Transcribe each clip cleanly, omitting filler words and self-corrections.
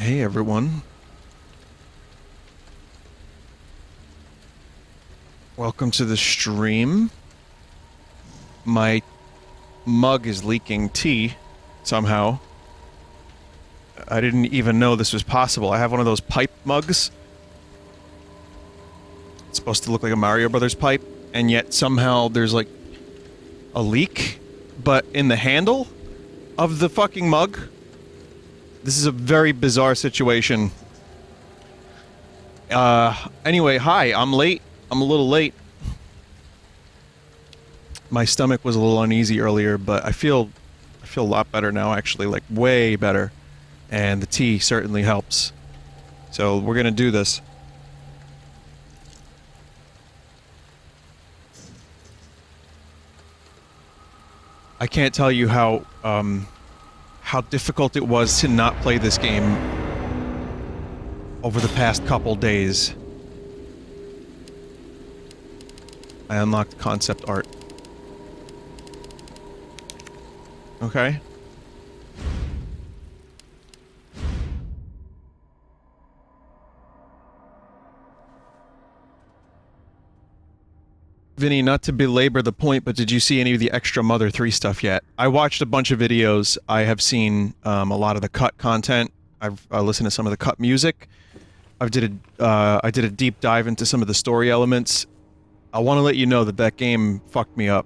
Hey everyone. Welcome to the stream. My mug is leaking tea, somehow. I didn't even know this was possible. I have one of those pipe mugs. It's supposed to look like a Mario Brothers pipe, and yet somehow there's like a leak, but in the handle of the fucking mug. This is a very bizarre situation. Anyway, hi, I'm late. I'm a little late. My stomach was a little uneasy earlier, but I feel a lot better now, actually, like way better. And the tea certainly helps. So we're gonna do this. I can't tell you how difficult it was to not play this game over the past couple days. I unlocked concept art. Okay. Vinny, not to belabor the point, but did you see any of the extra Mother 3 stuff yet? I watched a bunch of videos. I have seen a lot of the cut content. I've listened to some of the cut music. I did a deep dive into some of the story elements. I want to let you know that that game fucked me up.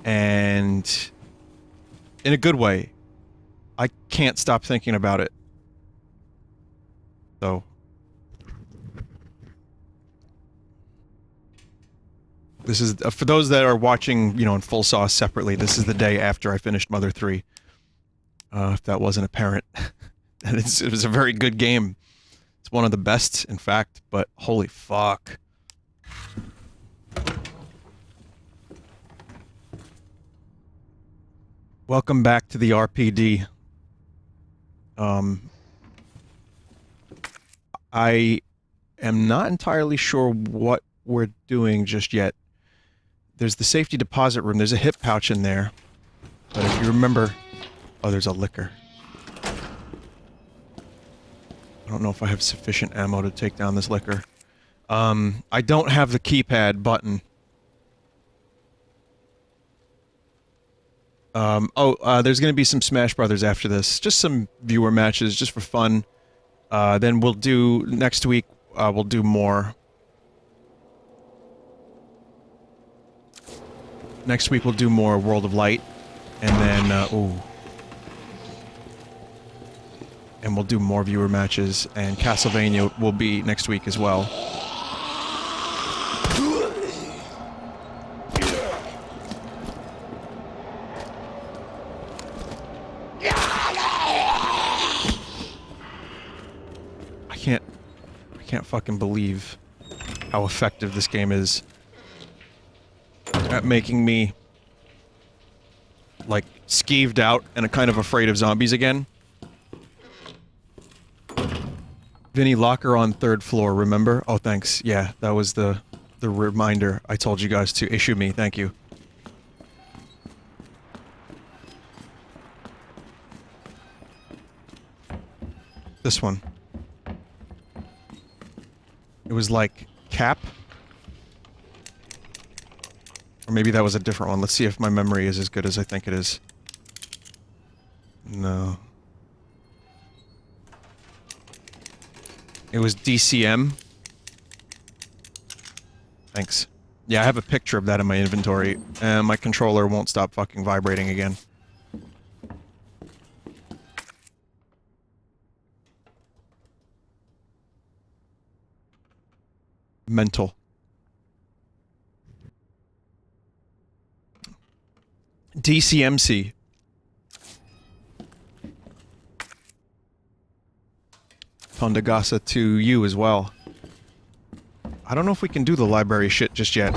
And in a good way. I can't stop thinking about it. So this is, for those that are watching, you know, in full sauce separately, this is the day after I finished Mother 3. If that wasn't apparent. And it was a very good game. It's one of the best, in fact, but holy fuck. Welcome back to the RPD. I am not entirely sure what we're doing just yet. There's the safety deposit room. There's a hip pouch in there. But if you remember... Oh, there's a liquor. I don't know if I have sufficient ammo to take down this liquor. I don't have the keypad button. There's gonna be some Smash Brothers after this. Just some viewer matches, just for fun. Then we'll do... Next week, we'll do more. Next week we'll do more World of Light. And then, ooh. And we'll do more viewer matches, and Castlevania will be next week as well. I can't fucking believe how effective this game is at making me, like, skeeved out and kind of afraid of zombies again. Vinny, locker on 3rd floor, remember? Oh, thanks. Yeah, that was the reminder I told you guys to issue me. Thank you. This one. It was like Cap? Or maybe that was a different one. Let's see if my memory is as good as I think it is. No. It was DCM. Thanks. Yeah, I have a picture of that in my inventory, and my controller won't stop fucking vibrating again. Mental. DCMC. Tondagasa to you as well. I don't know if we can do the library shit just yet,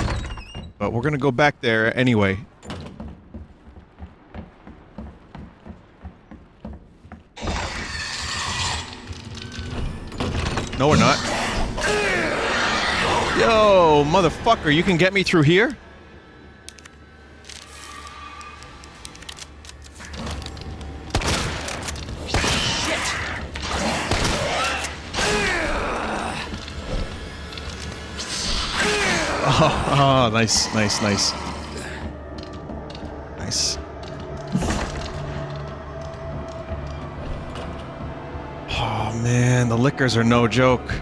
but we're gonna go back there anyway. No, we're not. Yo, motherfucker, you can get me through here? Oh, nice, nice, nice. Nice. Oh man, the liquors are no joke.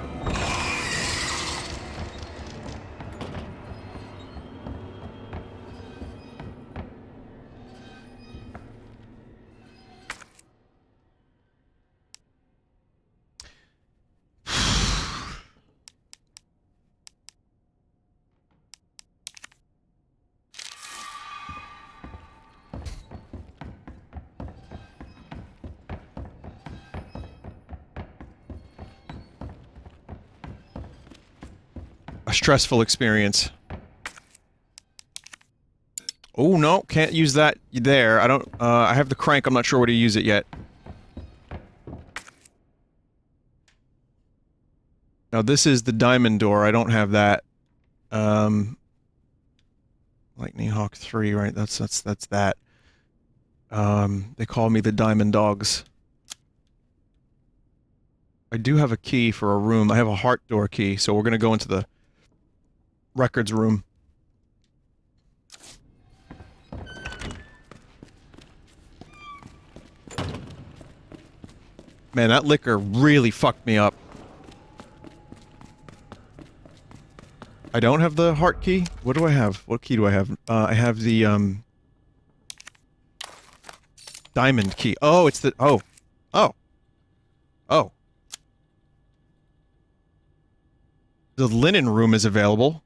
A stressful experience. Oh no, can't use that there. I don't, I have the crank, I'm not sure where to use it yet. Now this is the diamond door, I don't have that. Lightning Hawk 3, right? That's that. They call me the Diamond Dogs. I do have a key for a room. I have a heart door key, so we're gonna go into the records room. Man, that liquor really fucked me up. I don't have the heart key? What do I have? What key do I have? I have the, diamond key. Oh, it's the- oh. Oh. Oh. The linen room is available.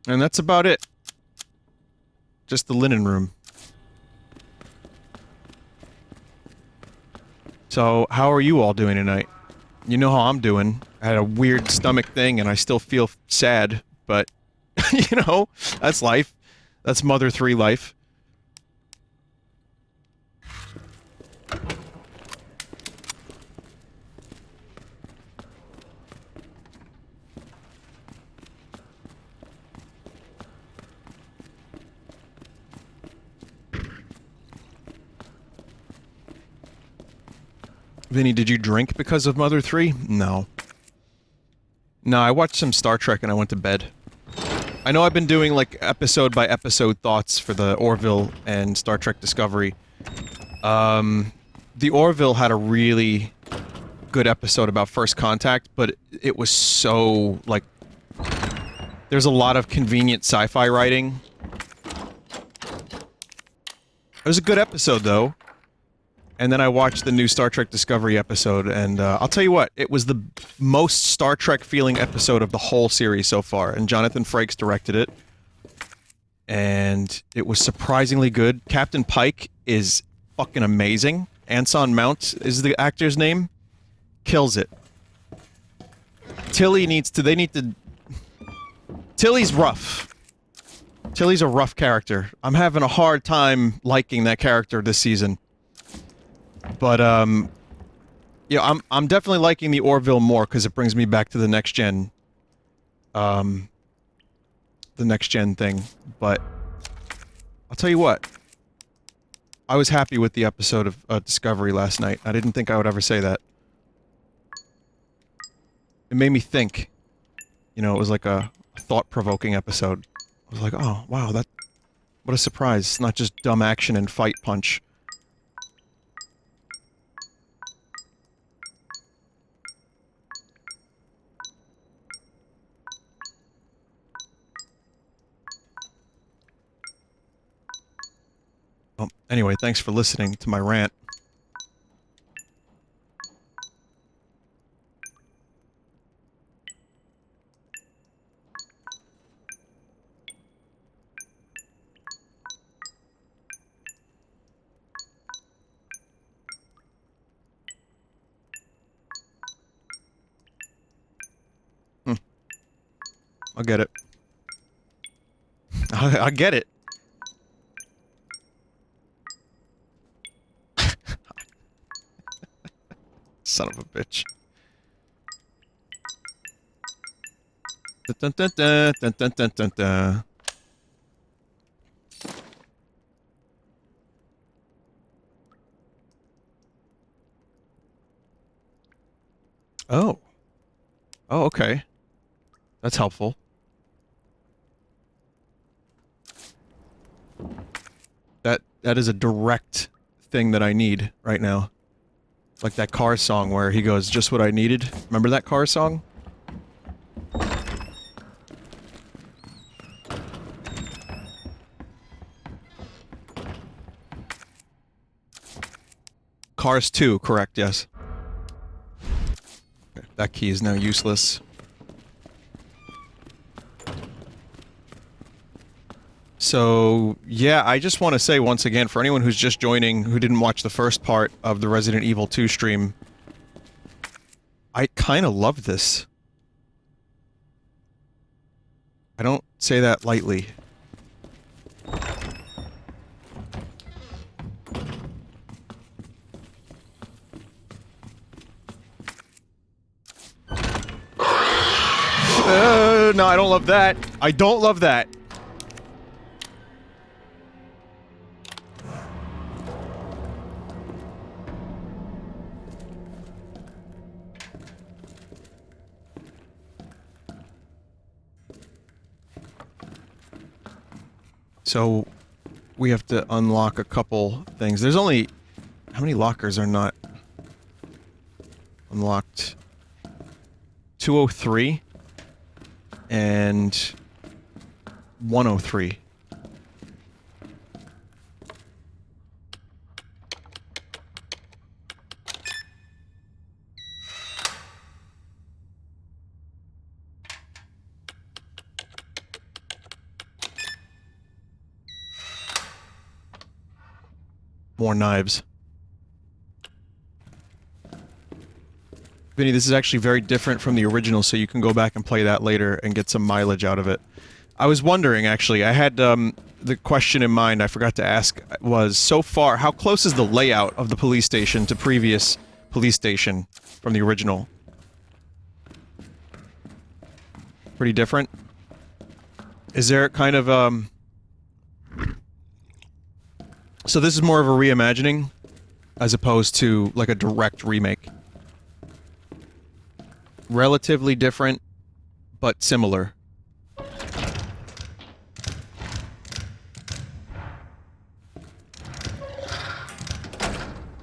And that's about it. Just the linen room. So, how are you all doing tonight? You know how I'm doing. I had a weird stomach thing and I still feel sad, but, you know, that's life. That's Mother 3 life. Vinny, did you drink because of Mother 3? No. No, I watched some Star Trek and I went to bed. I know I've been doing, like, episode-by-episode thoughts for the Orville and Star Trek Discovery. The Orville had a really good episode about First Contact, but it was so, like... There's a lot of convenient sci-fi writing. It was a good episode, though. And then I watched the new Star Trek Discovery episode, and I'll tell you what, it was the most Star Trek-feeling episode of the whole series so far, and Jonathan Frakes directed it. And it was surprisingly good. Captain Pike is fucking amazing. Anson Mount is the actor's name. Kills it. Tilly needs to... They need to... Tilly's rough. Tilly's a rough character. I'm having a hard time liking that character this season. But, yeah, I'm definitely liking the Orville more, because it brings me back to the next-gen, the next-gen thing, but... I'll tell you what. I was happy with the episode of, Discovery last night. I didn't think I would ever say that. It made me think. You know, it was like a thought-provoking episode. I was like, oh, wow, that... What a surprise. It's not just dumb action and fight punch. Well, anyway, thanks for listening to my rant. I'll get it. I get it. Son of a bitch. Dun, dun, dun, dun, dun, dun, dun, dun. Oh. Oh, okay. That's helpful. That is a direct thing that I need right now. Like that Cars song where he goes, "Just what I needed." Remember that Cars song? Cars 2, correct, yes. Okay, that key is now useless. So, yeah, I just want to say once again, for anyone who's just joining, who didn't watch the first part of the Resident Evil 2 stream, I kind of love this. I don't say that lightly. No, I don't love that. I don't love that. So, we have to unlock a couple things. There's only... How many lockers are not unlocked? 203 and 103. More knives. Vinny, this is actually very different from the original, so you can go back and play that later and get some mileage out of it. I was wondering, actually, I had, the question in mind I forgot to ask was, so far, how close is the layout of the police station to previous police station from the original? Pretty different? Is there kind of, So this is more of a reimagining, as opposed to, like, a direct remake. Relatively different, but similar.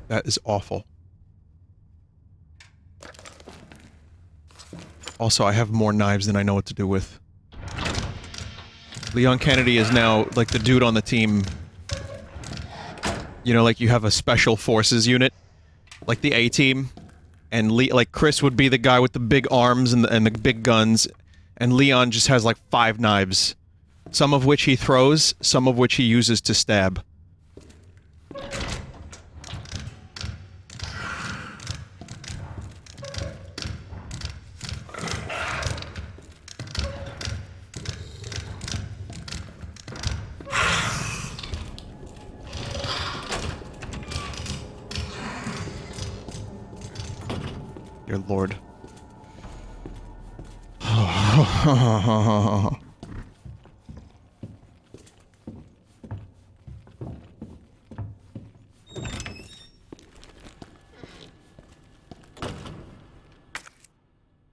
That is awful. Also, I have more knives than I know what to do with. Leon Kennedy is now, like, the dude on the team. You know, like, you have a special forces unit. Like the A-team. And like, Chris would be the guy with the big arms and the big guns. And Leon just has, like, 5 knives. Some of which he throws, some of which he uses to stab. Dear Lord.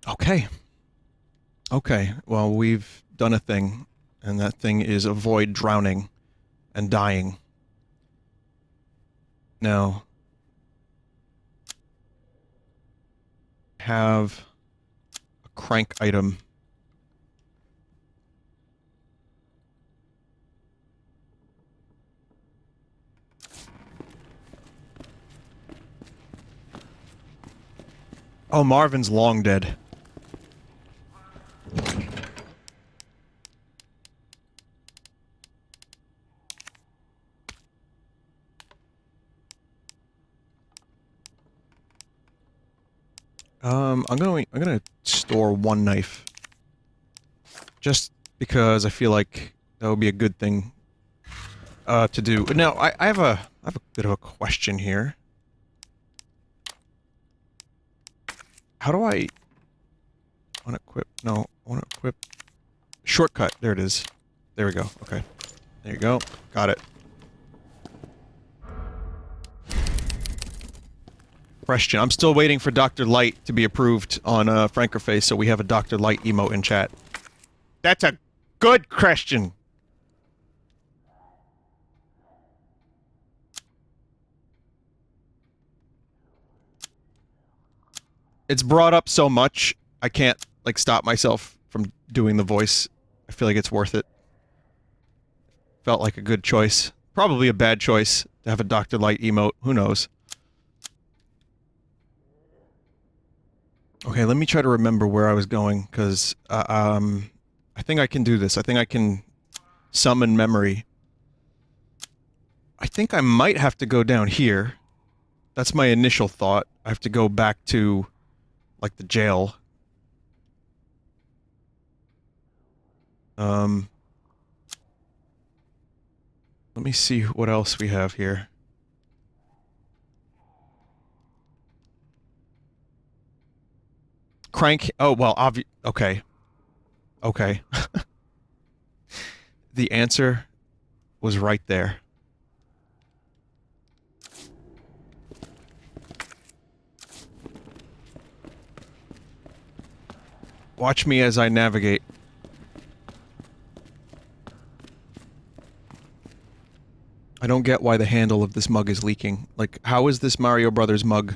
Okay. Okay, well, we've done a thing, and that thing is avoid drowning and dying. Now, have a crank item. Oh, Marvin's long dead. I'm gonna store 1 knife. Just because I feel like that would be a good thing to do. Now, I have a bit of a question here. How do I unequip? No, I want to equip. Shortcut. There it is. There we go. Okay. There you go. Got it. Question. I'm still waiting for Dr. Light to be approved on Frankerface, so we have a Dr. Light emote in chat. That's a good question. It's brought up so much, I can't, like, stop myself from doing the voice. I feel like it's worth it. Felt like a good choice. Probably a bad choice to have a Dr. Light emote. Who knows? Okay, let me try to remember where I was going, because, I think I can do this. I think I can summon memory. I think I might have to go down here. That's my initial thought. I have to go back to, like, the jail. Let me see what else we have here. Crank... Oh, well, okay. Okay. The answer was right there. Watch me as I navigate. I don't get why the handle of this mug is leaking. Like, how is this Mario Brothers mug...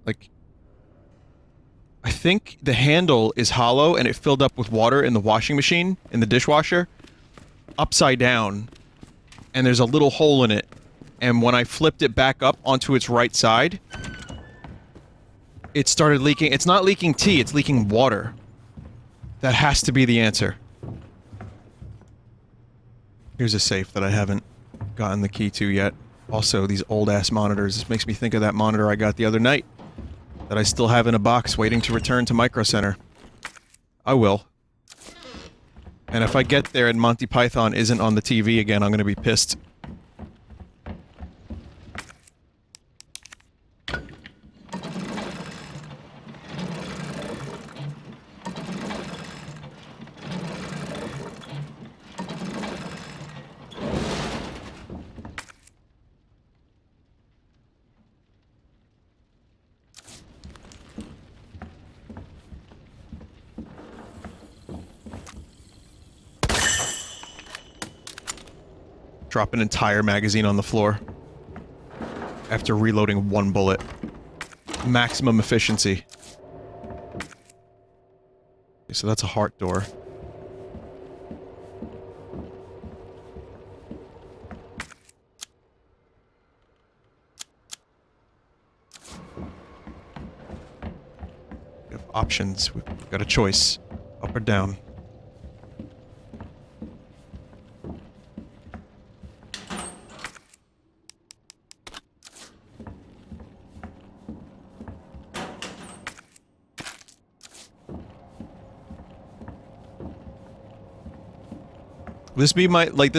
Like... I think the handle is hollow and it filled up with water in the washing machine, in the dishwasher, upside down, and there's a little hole in it, and when I flipped it back up onto its right side, it started leaking. It's not leaking tea, it's leaking water. That has to be the answer. Here's a safe that I haven't gotten the key to yet. Also, these old-ass monitors. This makes me think of that monitor I got the other night that I still have in a box waiting to return to Micro Center. I will. And if I get there and Monty Python isn't on the TV again, I'm gonna be pissed. Drop an entire magazine on the floor. After reloading one bullet. Maximum efficiency. Okay, so that's a heart door. We have options. We've got a choice. Up or down. This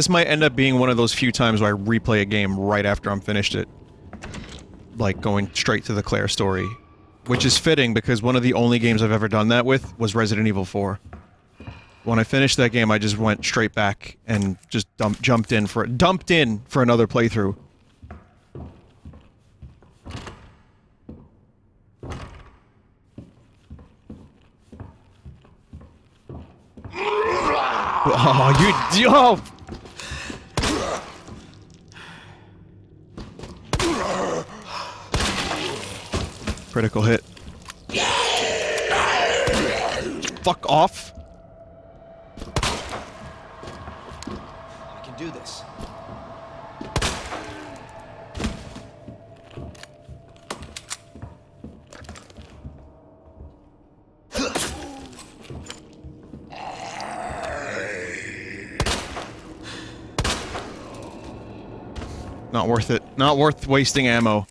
might end up being one of those few times where I replay a game right after I'm finished it. Like, going straight to the Claire story. Which is fitting, because one of the only games I've ever done that with was Resident Evil 4. When I finished that game, I just went straight back and just dumped in for another playthrough. Oh, you... Oh! Critical hit. Fuck off. I can do this. Not worth it. Not worth wasting ammo.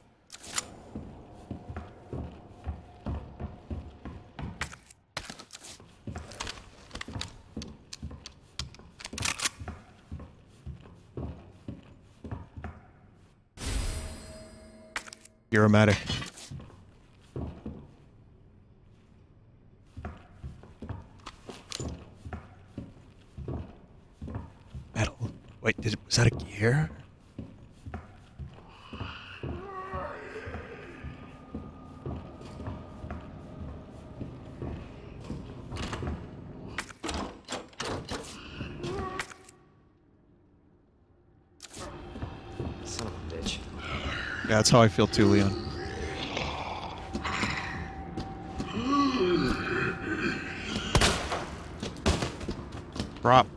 Aromatic. Metal. Wait, was that a gear? Son of a bitch. Yeah, that's how I feel too, Leon. Drop.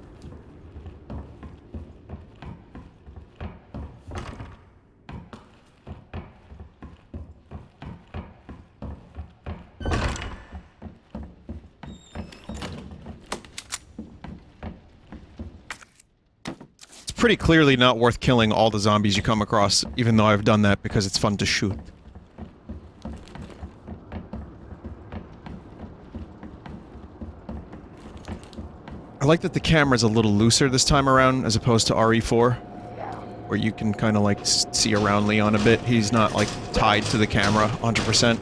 It's pretty clearly not worth killing all the zombies you come across, even though I've done that because it's fun to shoot. I like that the camera's a little looser this time around, as opposed to RE4, where you can kind of, like, see around Leon a bit. He's not, like, tied to the camera 100%.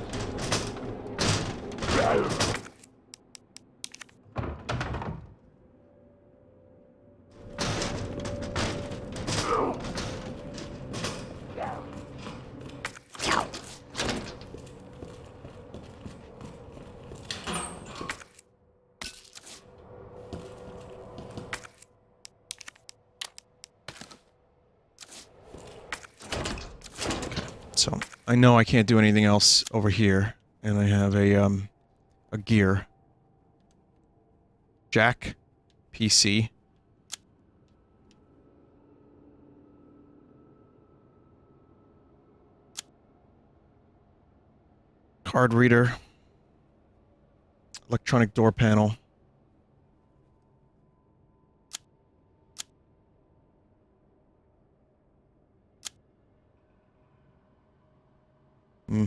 So, I know I can't do anything else over here, and I have a gear. Jack. PC. Card reader. Electronic door panel. Hmm.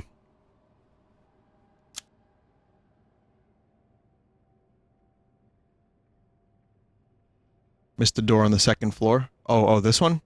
Missed the door on the second floor. Oh, this one?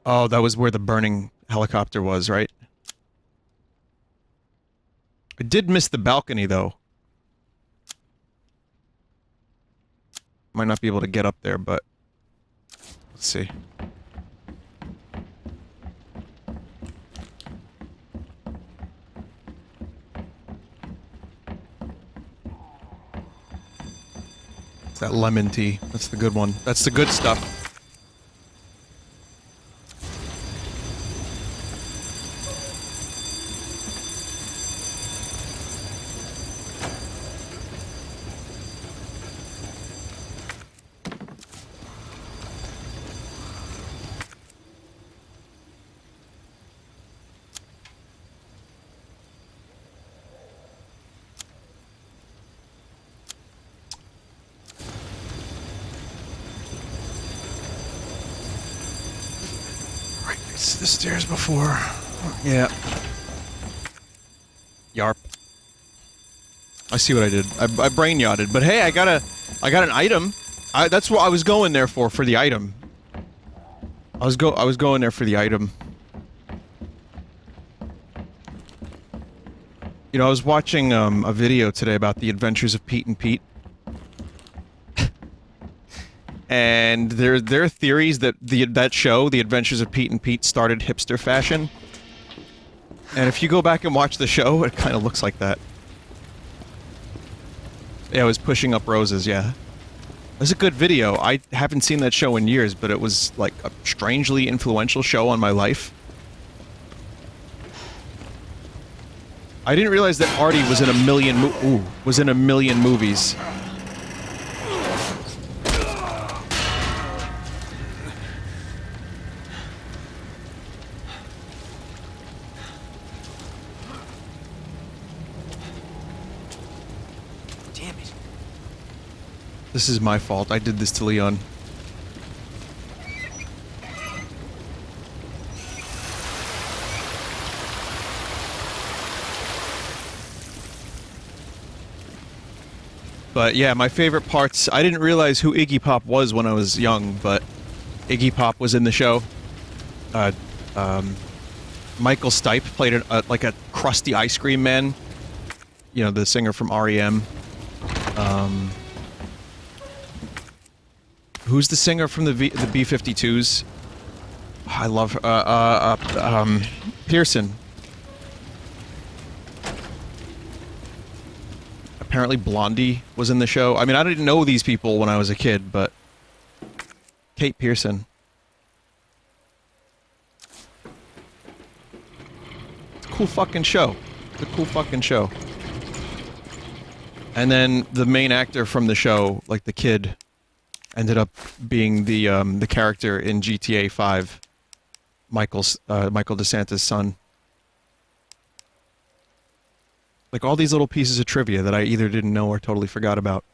Oh, that was where the burning helicopter was, right? I did miss the balcony, though. Might not be able to get up there, but... let's see. It's that lemon tea. That's the good one. That's the good stuff. The stairs before. Yeah. Yarp. I see what I did. I brain yachted, but hey, I got an item. That's what I was going there for the item. I was going there for the item. You know, I was watching a video today about the adventures of Pete and Pete. And there are theories that that show, The Adventures of Pete and Pete, started hipster fashion. And if you go back and watch the show, it kind of looks like that. Yeah, it was Pushing Up Roses, yeah. It was a good video. I haven't seen that show in years, but it was like a strangely influential show on my life. I didn't realize that Artie was in a million movies. This is my fault. I did this to Leon. But yeah, my favorite parts... I didn't realize who Iggy Pop was when I was young, but Iggy Pop was in the show. Michael Stipe played like a crusty ice cream man. You know, the singer from REM. Who's the singer from the B-52s? I love Pearson. Apparently Blondie was in the show. I mean, I didn't know these people when I was a kid, but Kate Pearson. It's a cool fucking show. It's a cool fucking show. And then the main actor from the show, like the kid, ended up being the character in GTA 5. Michael DeSantis' son. Like all these little pieces of trivia that I either didn't know or totally forgot about.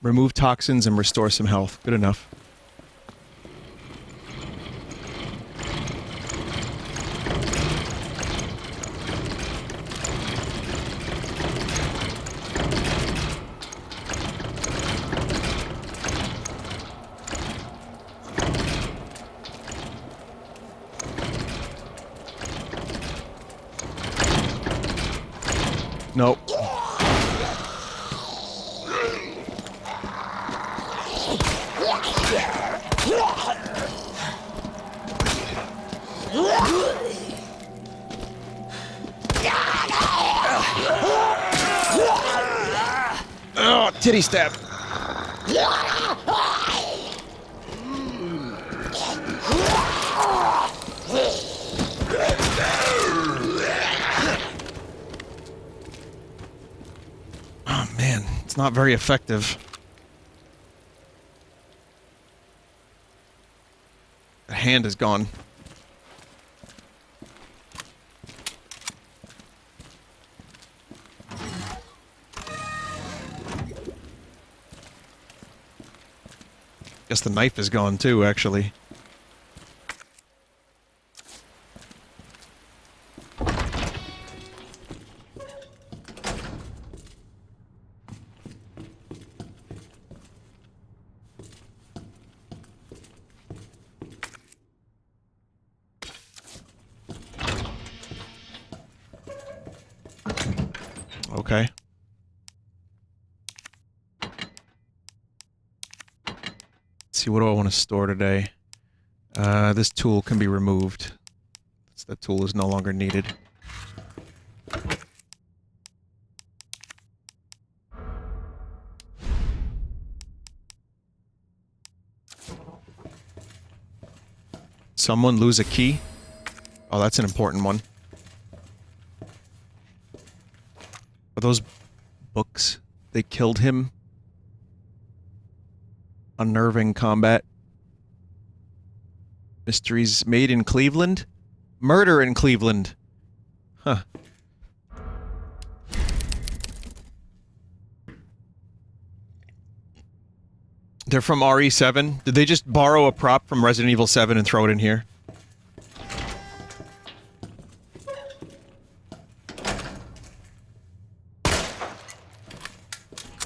Remove toxins and restore some health. Good enough. Nope. Oh, titty stab. Oh man, it's not very effective. The hand is gone. Guess the knife is gone too, actually. Okay. Let's see, what do I want to store today? This tool can be removed. That tool is no longer needed. Someone lose a key? Oh, that's an important one. Are those books? They killed him? Unnerving combat. Mysteries made in Cleveland? Murder in Cleveland. Huh. They're from RE7? Did they just borrow a prop from Resident Evil 7 and throw it in here?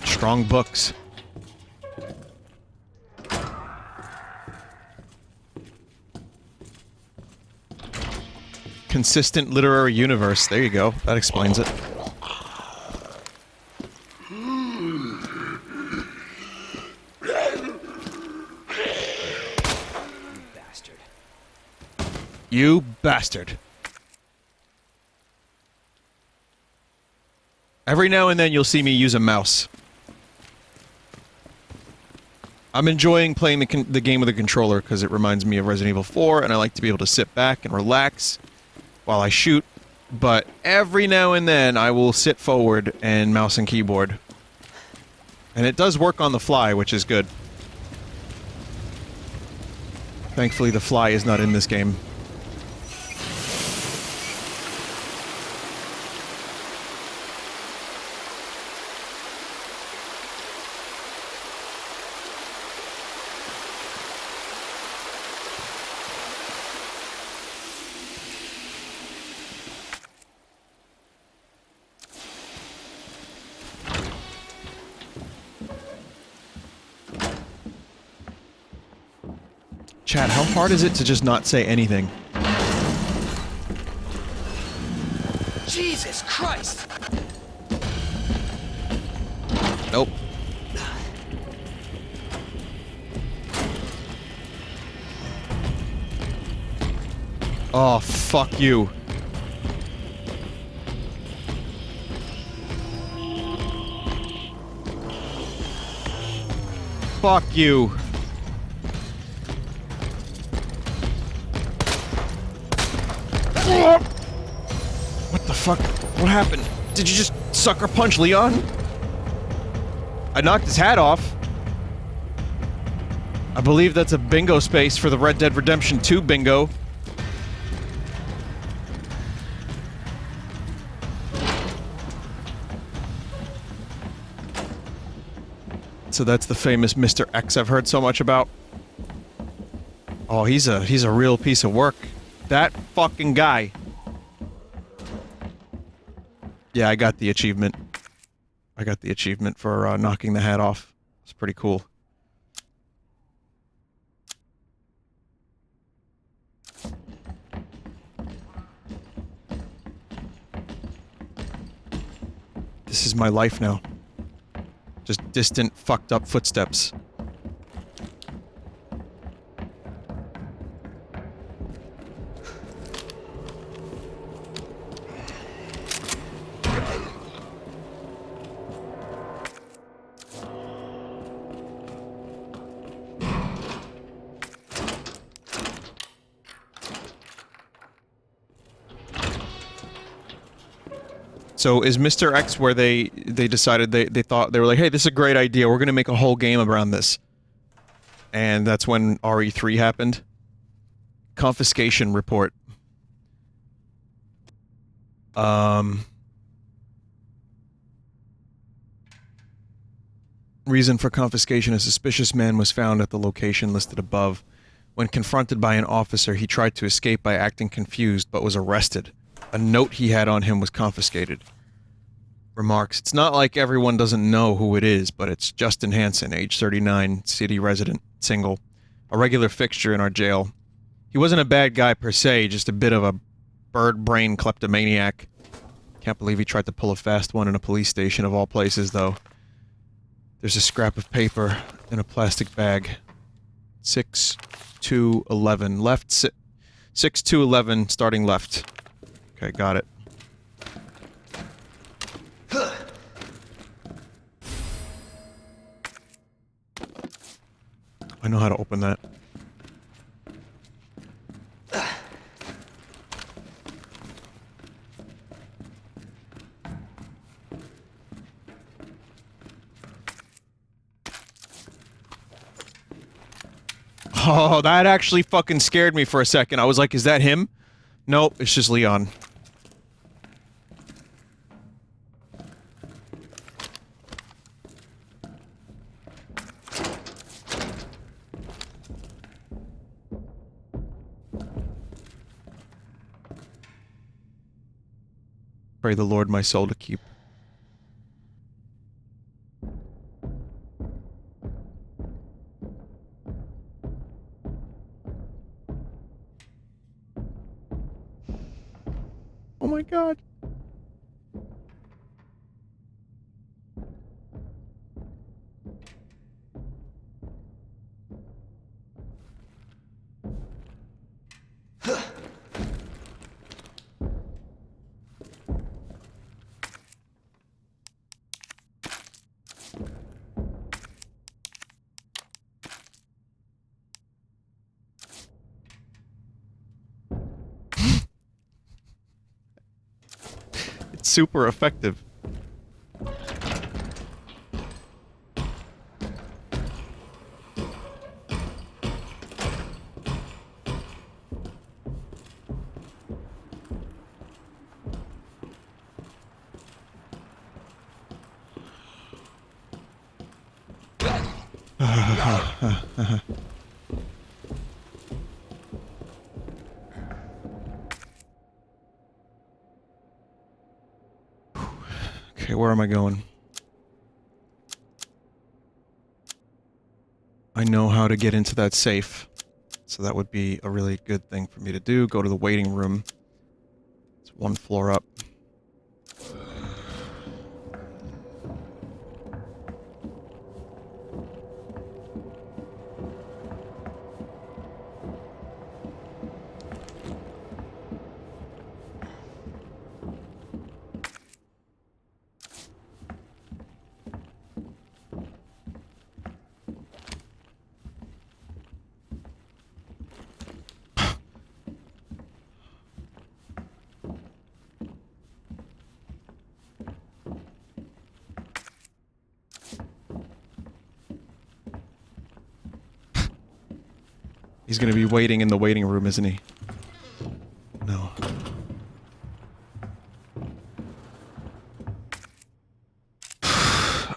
Strong books. Consistent literary universe. There you go. That explains it. Bastard. You bastard. Every now and then you'll see me use a mouse. I'm enjoying playing the game with a controller because it reminds me of Resident Evil 4, and I like to be able to sit back and relax while I shoot, but every now and then I will sit forward and mouse and keyboard. And it does work on the fly, which is good. Thankfully, the fly is not in this game. Chat, how hard is it to just not say anything? Jesus Christ! Nope. Oh, fuck you. Fuck you. What the fuck? What happened? Did you just sucker punch Leon? I knocked his hat off. I believe that's a bingo space for the Red Dead Redemption 2 bingo. So that's the famous Mr. X I've heard so much about. Oh, he's a real piece of work. That fucking guy. Yeah, I got the achievement. I got the achievement for knocking the hat off. It's pretty cool. This is my life now. Just distant, fucked up footsteps. So is Mr. X where they decided they thought they were like, hey, this is a great idea, we're gonna make a whole game around this. And that's when RE3 happened. Confiscation report. Reason for confiscation: a suspicious man was found at the location listed above. When confronted by an officer, he tried to escape by acting confused, but was arrested. A note he had on him was confiscated. Remarks: it's not like everyone doesn't know who it is, but it's Justin Hansen, age 39, city resident, single, a regular fixture in our jail. He wasn't a bad guy per se, just a bit of a bird-brain kleptomaniac. Can't believe he tried to pull a fast one in a police station of all places, though. There's a scrap of paper in a plastic bag. 6-2-11. Left, 6-2-11, starting left. Okay, got it. I know how to open that. Oh, that actually fucking scared me for a second. I was like, is that him? Nope, it's just Leon. Pray the Lord my soul to keep. Oh my god. It's super effective. Okay, where am I going? I know how to get into that safe, so that would be a really good thing for me to do. Go to the waiting room. It's one floor up. He's gonna be waiting in the waiting room, isn't he? No.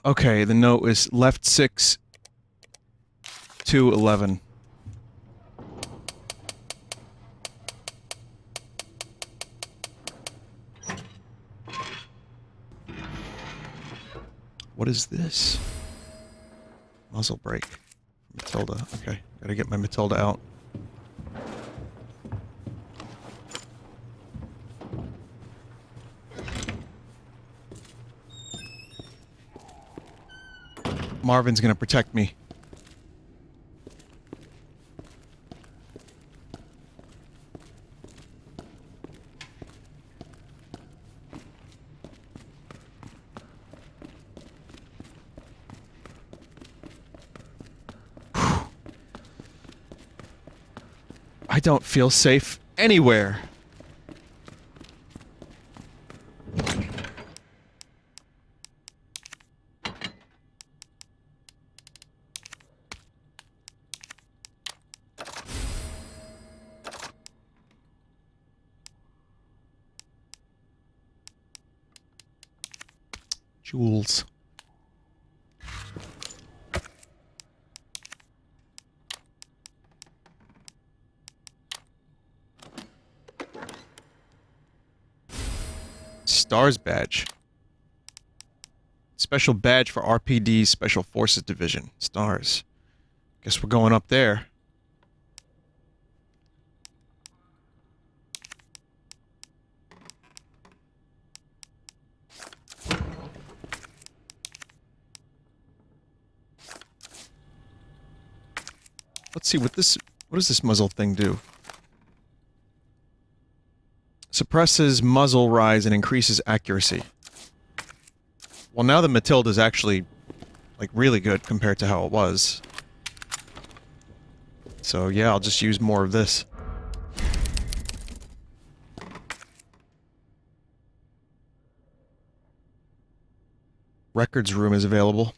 Okay, the note is left 6 to 11. What is this? Muzzle brake. Matilda. Okay, gotta get my Matilda out. Marvin's gonna protect me. I don't feel safe anywhere. Jewels. Stars badge. Special badge for RPD Special Forces Division. Stars. Guess we're going up there. Let's see what does this muzzle thing do? Suppresses muzzle rise and increases accuracy. Well, now the Matilda's actually, like, really good compared to how it was. So, yeah, I'll just use more of this. Records room is available.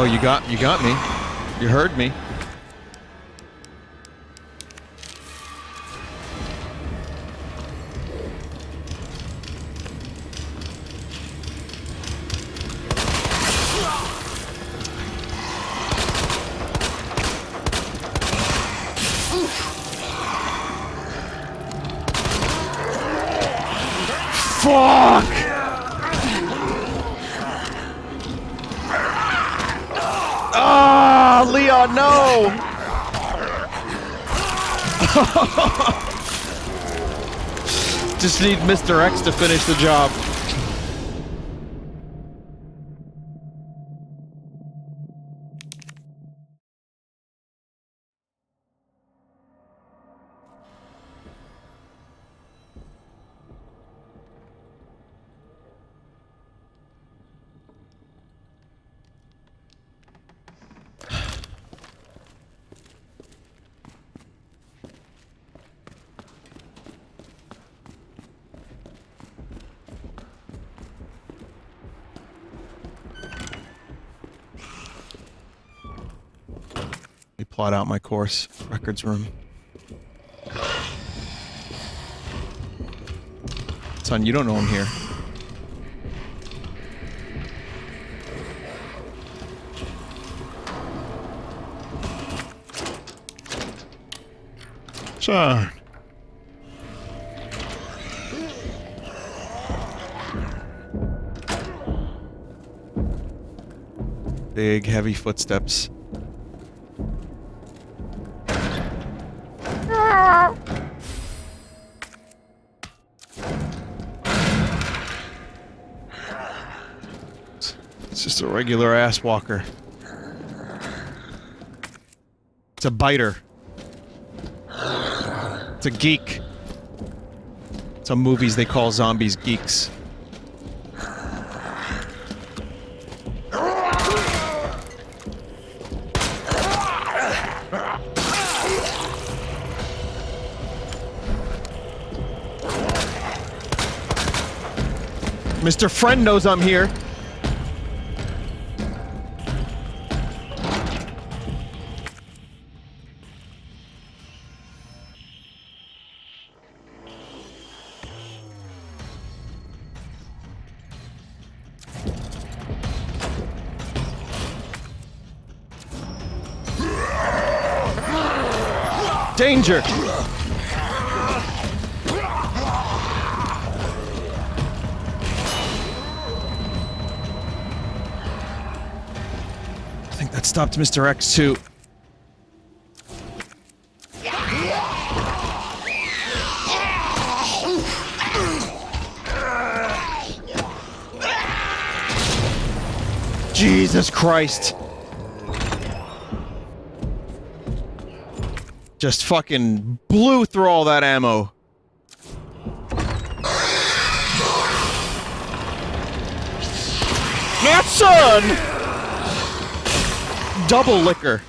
Oh, you got me. You heard me. Fuck! Ah, Leon, no! Just need Mr. X to finish the job. Plot out my course. Records room. Son, you don't know I'm here. Son. Big, heavy footsteps. It's just a regular ass walker. It's a biter. It's a geek. Some movies they call zombies geeks. Mr. Friend knows I'm here. Danger! I think that stopped Mr. X too. Jesus Christ. Just fucking blew through all that ammo. Yeah, son! Double liquor.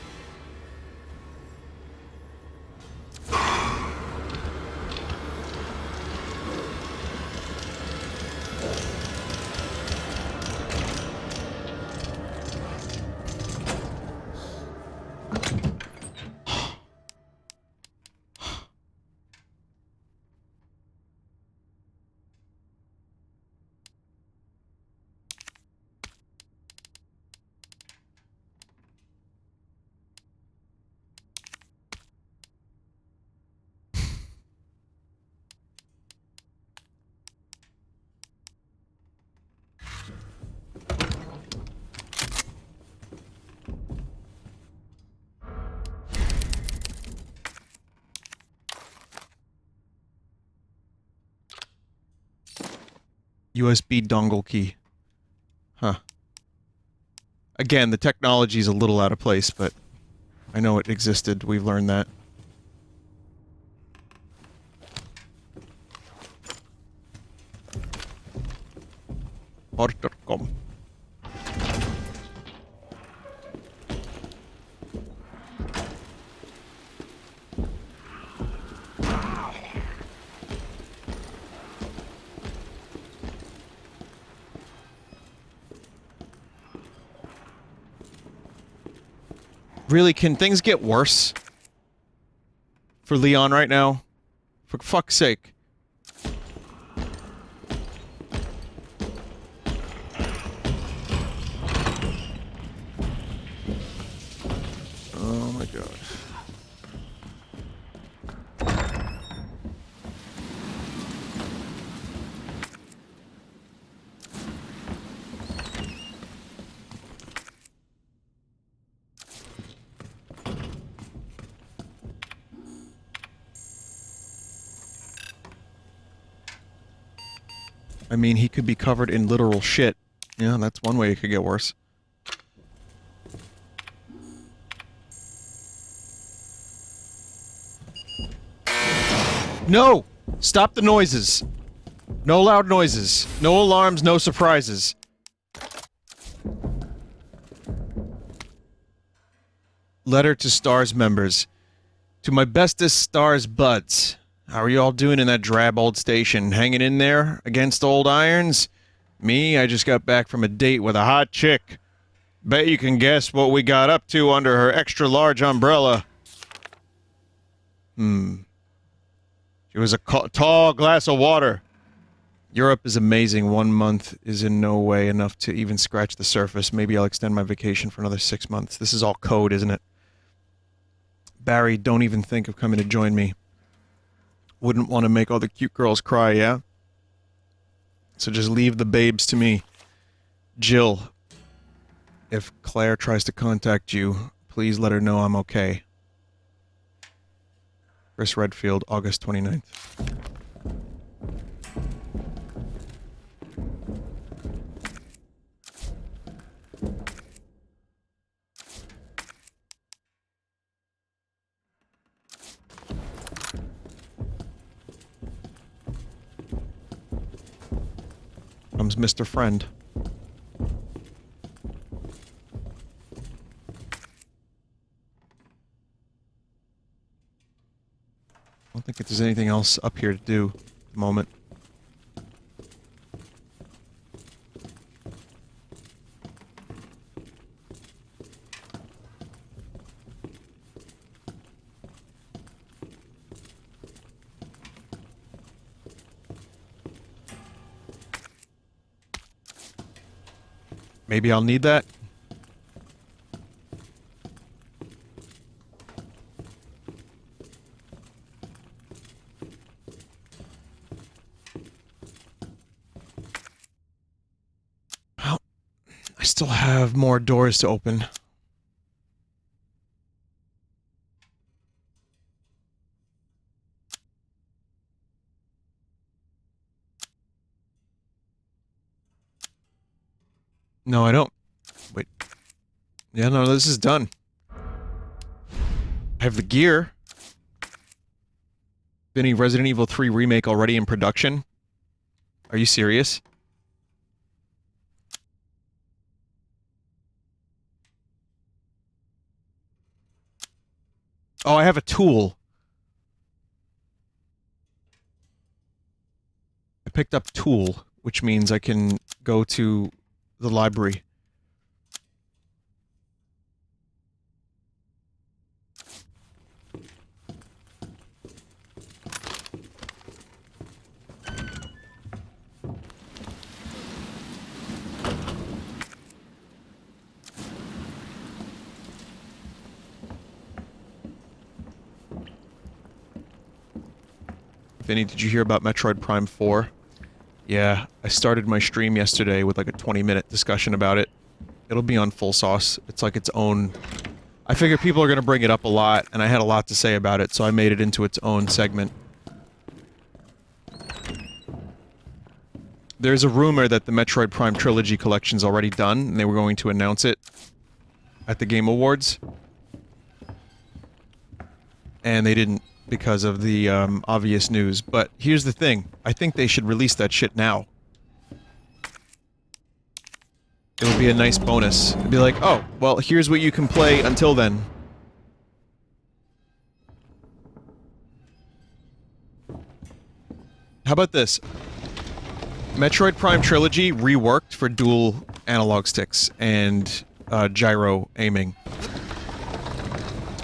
USB dongle key. Huh. Again, the technology's a little out of place, but I know it existed. We've learned that. Portercom. Really, can things get worse for Leon right now? For fuck's sake. Oh my god. I mean, he could be covered in literal shit. Yeah, that's one way it could get worse. No! Stop the noises! No loud noises. No alarms, no surprises. Letter to STARS members. To my bestest STARS buds. How are you all doing in that drab old station? Hanging in there against old irons? Me, I just got back from a date with a hot chick. Bet you can guess what we got up to under her extra-large umbrella. She was a tall glass of water. Europe is amazing. 1 month is in no way enough to even scratch the surface. Maybe I'll extend my vacation for another 6 months. This is all code, isn't it? Barry, don't even think of coming to join me. Wouldn't want to make all the cute girls cry, yeah? So just leave the babes to me. Jill, if Claire tries to contact you, please let her know I'm okay. Chris Redfield, August 29th. Comes Mr. Friend. I don't think there's anything else up here to do at the moment. Maybe I'll need that. Well, I still have more doors to open. No, I don't. Wait. Yeah, no, this is done. I have the gear. Vinny, Resident Evil 3 Remake already in production? Are you serious? Oh, I have a tool. I picked up tool, which means I can go to the library. Vinny, did you hear about Metroid Prime 4? Yeah, I started my stream yesterday with like a 20-minute discussion about it. It'll be on Full Sauce. It's like its own... I figure people are gonna bring it up a lot, and I had a lot to say about it, so I made it into its own segment. There's a rumor that the Metroid Prime Trilogy collection's already done, and they were going to announce it at the Game Awards. And they didn't because of the obvious news. But here's the thing. I think they should release that shit now. It would be a nice bonus. It'd be like, oh, well, here's what you can play until then. How about this? Metroid Prime Trilogy reworked for dual analog sticks and gyro aiming.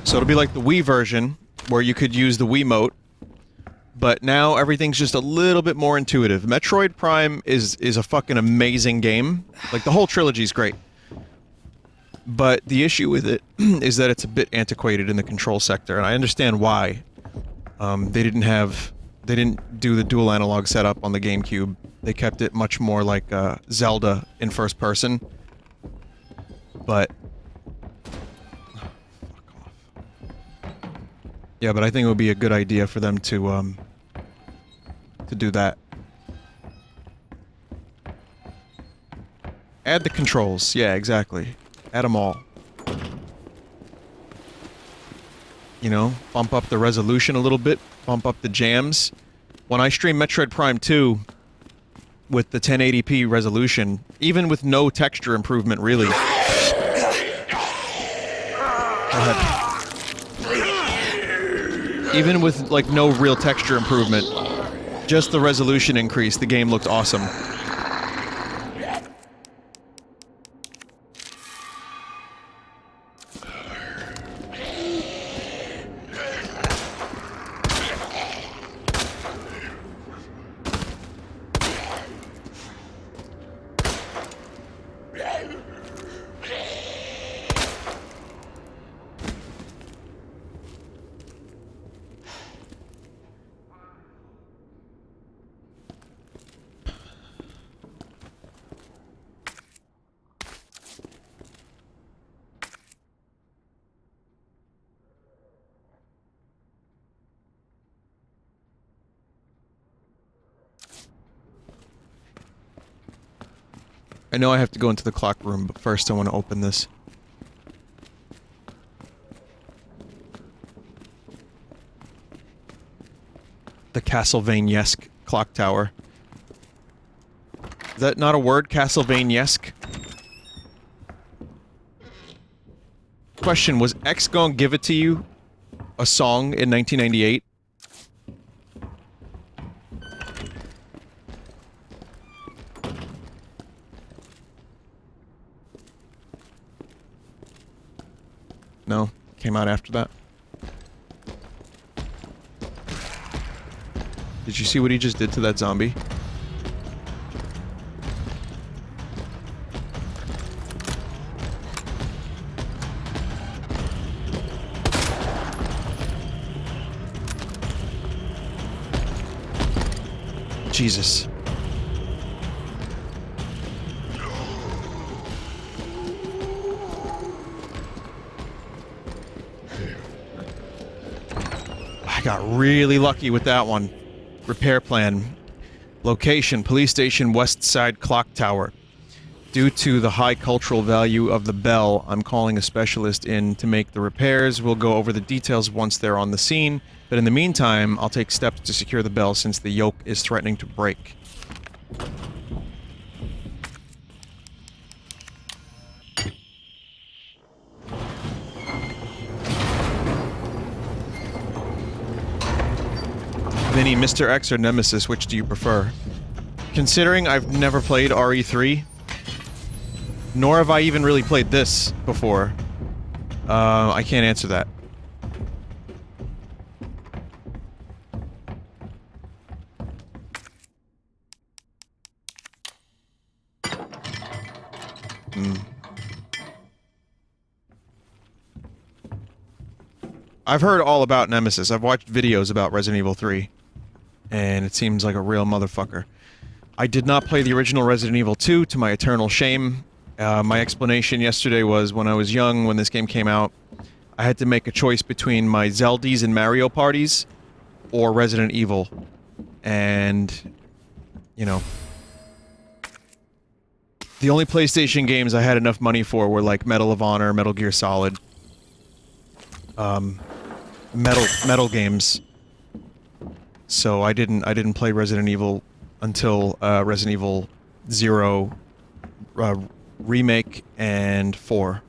So it'll be like the Wii version, where you could use the Wiimote, but now everything's just a little bit more intuitive. Metroid Prime is a fucking amazing game. Like, the whole trilogy's great. But the issue with it is that it's a bit antiquated in the control sector, and I understand why. They didn't do the dual analog setup on the GameCube. They kept it much more like Zelda in first person. But... yeah, but I think it would be a good idea for them to do that. Add the controls. Yeah, exactly. Add them all. You know, bump up the resolution a little bit, bump up the jams. When I stream Metroid Prime 2 with the 1080p resolution, even with no texture improvement, really. Go ahead. Even with, like, no real texture improvement, just the resolution increase, the game looked awesome. I know I have to go into the clock room, but first I want to open this. The Castlevania-esque clock tower. Is that not a word? Castlevania-esque? Question, was X gonna give it to you? A song in 1998? No? Came out after that? Did you see what he just did to that zombie? Jesus. I got really lucky with that one. Repair plan. Location, police station, west side clock tower. Due to the high cultural value of the bell, I'm calling a specialist in to make the repairs. We'll go over the details once they're on the scene, but in the meantime, I'll take steps to secure the bell since the yoke is threatening to break. Vinny, Mr. X or Nemesis, which do you prefer? Considering I've never played RE3, nor have I even really played this before, I can't answer that. I've heard all about Nemesis. I've watched videos about Resident Evil 3, and it seems like a real motherfucker. I did not play the original Resident Evil 2, to my eternal shame. My explanation yesterday was when I was young, when this game came out, I had to make a choice between my Zeldies and Mario parties, or Resident Evil. And, you know, the only PlayStation games I had enough money for were like Medal of Honor, Metal Gear Solid, Metal games. So I didn't play Resident Evil until Resident Evil 0, Remake, and 4.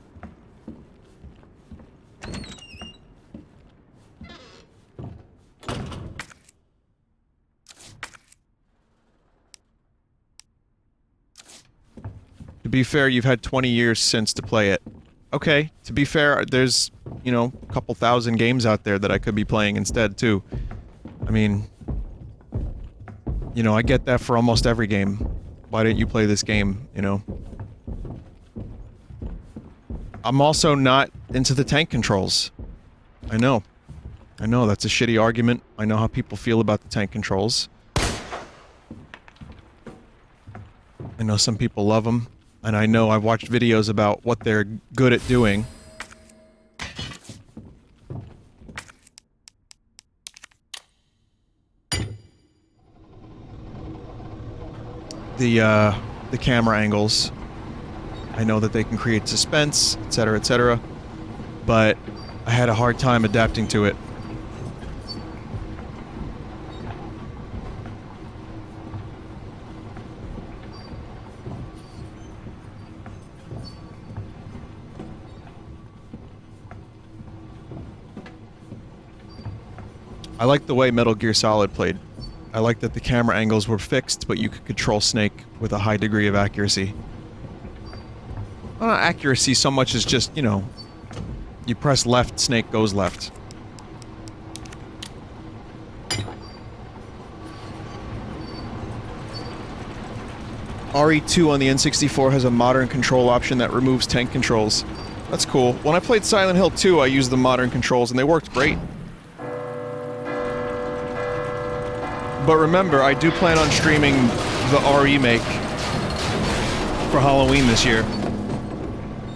To be fair, you've had 20 years since to play it. Okay, to be fair, there's, you know, a couple thousand games out there that I could be playing instead, too. I mean, you know, I get that for almost every game. Why didn't you play this game, you know? I'm also not into the tank controls. I know, that's a shitty argument. I know how people feel about the tank controls. I know some people love them. And I know I've watched videos about what they're good at doing. The camera angles. I know that they can create suspense, etc., etc. But I had a hard time adapting to it. I like the way Metal Gear Solid played. I like that the camera angles were fixed, but you could control Snake with a high degree of accuracy. Well, not accuracy so much as just, you know, you press left, Snake goes left. RE2 on the N64 has a modern control option that removes tank controls. That's cool. When I played Silent Hill 2, I used the modern controls and they worked great. But remember, I do plan on streaming the Remake for Halloween this year.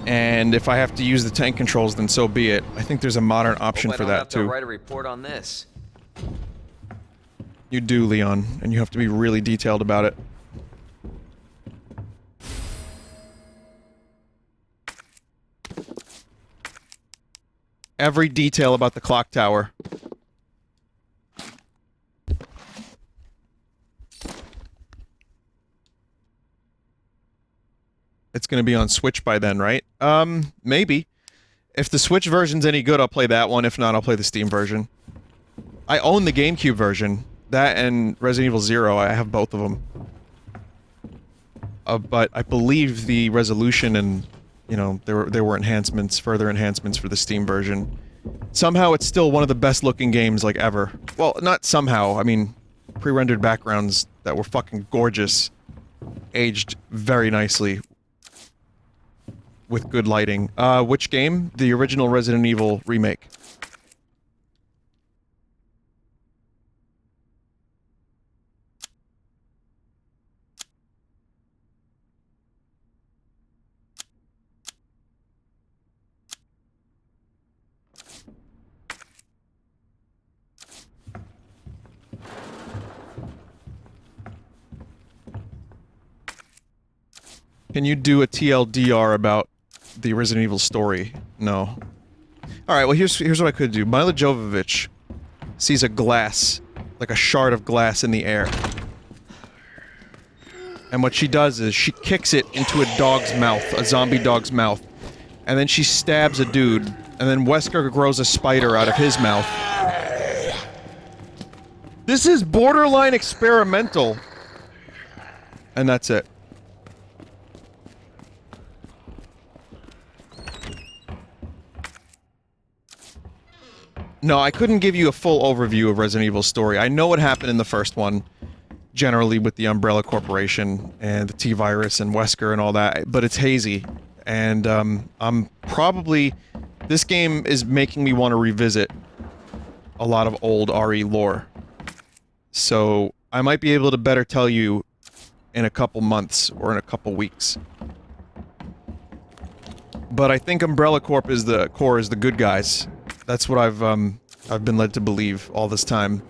And if I have to use the tank controls, then so be it. I think there's a modern option for that, too. I don't have to write a report on this. You do, Leon, and you have to be really detailed about it. Every detail about the clock tower. It's gonna be on Switch by then, right? Maybe. If the Switch version's any good, I'll play that one. If not, I'll play the Steam version. I own the GameCube version. That and Resident Evil 0, I have both of them. But I believe the resolution and, you know, there were enhancements, further enhancements for the Steam version. Somehow it's still one of the best looking games, like, ever. Well, not somehow, I mean, pre-rendered backgrounds that were fucking gorgeous. Aged very nicely. With good lighting. Which game? The original Resident Evil remake. Can you do a TLDR about the Resident Evil story? No. Alright, well here's what I could do. Mila Jovovich sees a glass, like a shard of glass in the air. And what she does is she kicks it into a dog's mouth, a zombie dog's mouth. And then she stabs a dude, and then Wesker grows a spider out of his mouth. This is borderline experimental. And that's it. No, I couldn't give you a full overview of Resident Evil's story. I know what happened in the first one, generally with the Umbrella Corporation and the T-Virus and Wesker and all that, but it's hazy. And, I'm probably... This game is making me want to revisit a lot of old RE lore. So, I might be able to better tell you in a couple months or in a couple weeks. But I think Umbrella Corp is the good guys. That's what I've been led to believe all this time.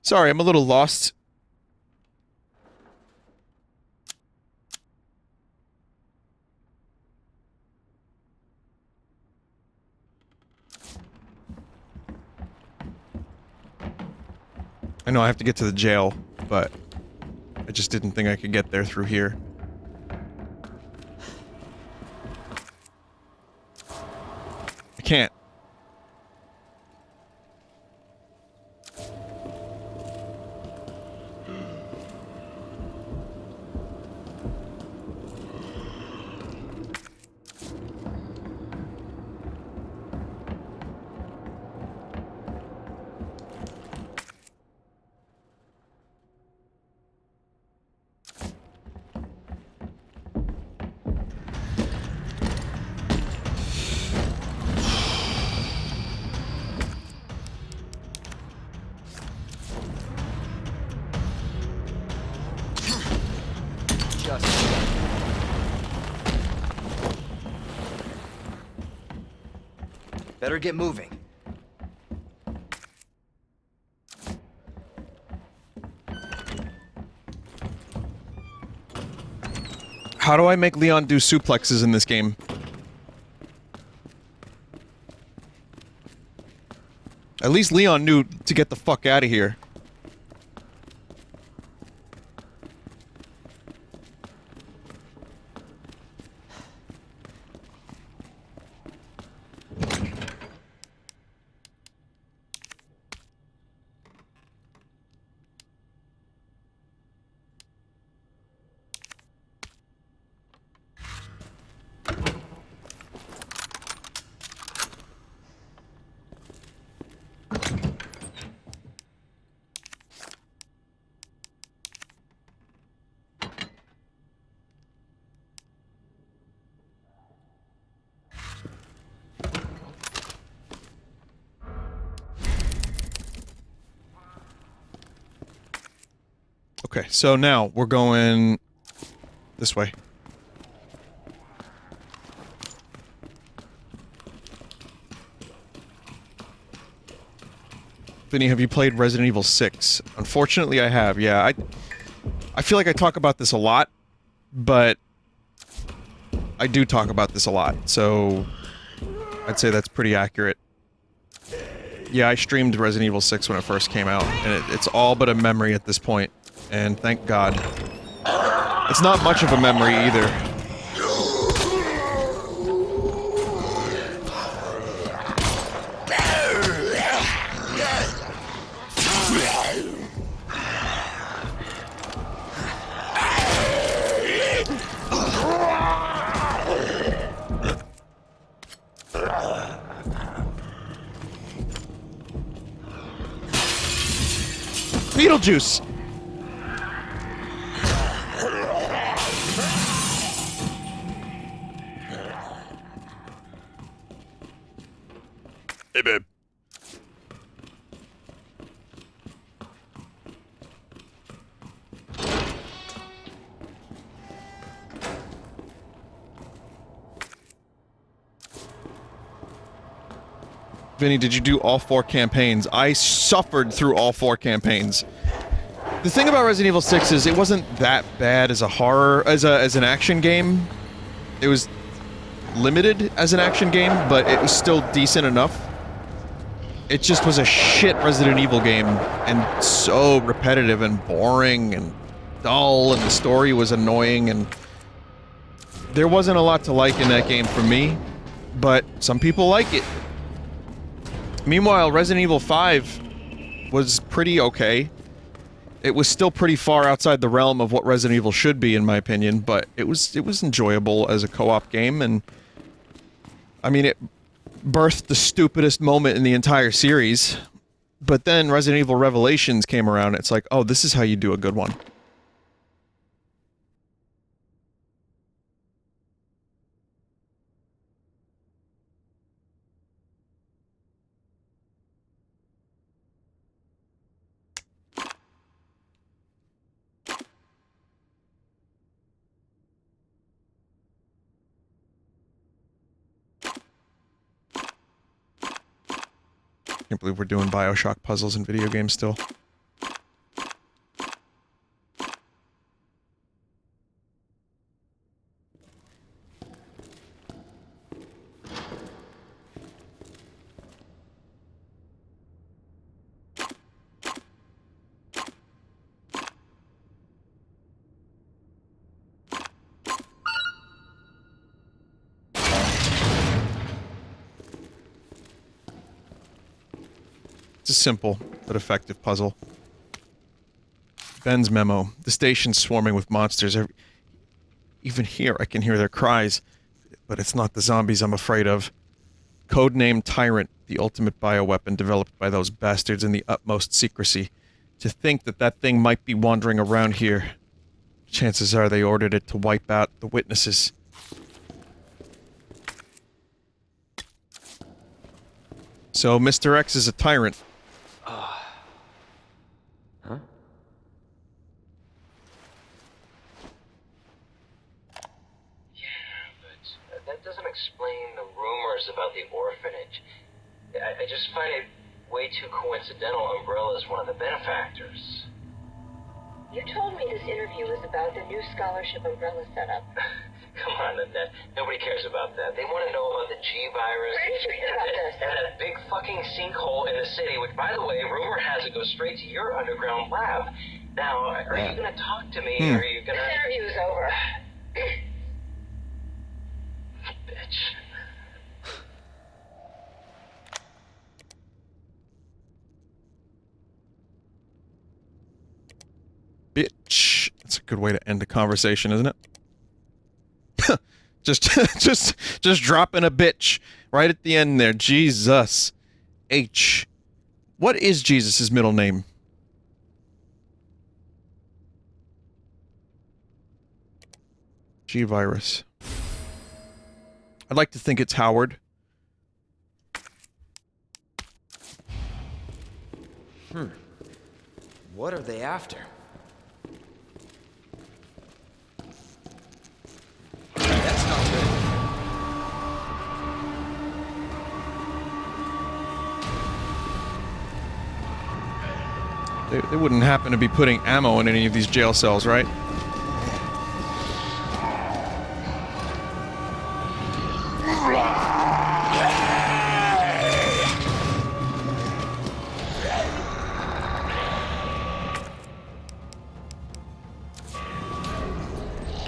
Sorry, I'm a little lost. I know I have to get to the jail, but I just didn't think I could get there through here. I can't. Better get moving. How do I make Leon do suplexes in this game? At least Leon knew to get the fuck out of here. Okay, so now we're going this way. Vinny, have you played Resident Evil 6? Unfortunately, I have, yeah. I feel like I talk about this a lot, but I do talk about this a lot, so I'd say that's pretty accurate. Yeah, I streamed Resident Evil 6 when it first came out, and it's all but a memory at this point. And thank God. It's not much of a memory either. Beetlejuice! Hey, babe. Vinny, did you do all 4 campaigns? I suffered through all 4 campaigns. The thing about Resident Evil 6 is it wasn't that bad as a horror, as an action game. It was limited as an action game, but it was still decent enough. It just was a shit Resident Evil game, and so repetitive and boring and dull, and the story was annoying, and there wasn't a lot to like in that game for me, but some people like it. Meanwhile, Resident Evil 5 was pretty okay. It was still pretty far outside the realm of what Resident Evil should be, in my opinion, but it was enjoyable as a co-op game, and I mean, it birthed the stupidest moment in the entire series, but then Resident Evil Revelations came around, and it's like, oh, this is how you do a good one. I can't believe we're doing BioShock puzzles in video games still. It's a simple but effective puzzle. Ben's memo. The station's swarming with monsters. Even here, I can hear their cries. But it's not the zombies I'm afraid of. Codename Tyrant, the ultimate bioweapon developed by those bastards in the utmost secrecy. To think that that thing might be wandering around here. Chances are they ordered it to wipe out the witnesses. So, Mr. X is a tyrant. Huh? Yeah, but that doesn't explain the rumors about the orphanage. I just find it way too coincidental Umbrella's one of the benefactors. You told me this interview was about the new scholarship Umbrella set up. Come on, Annette. Nobody cares about that. They want to know about the G virus. Where did you hear about this? And that big fucking sinkhole in the city, which, by the way, rumor has it goes straight to your underground lab. Now, are you going to talk to me, or are you going to... This interview is over. Bitch. Bitch. That's a good way to end a conversation, isn't it? just dropping a bitch right at the end there. Jesus. H. What is Jesus' middle name? G-Virus. I'd like to think it's Howard. What are they after? That's not good. They wouldn't happen to be putting ammo in any of these jail cells, right?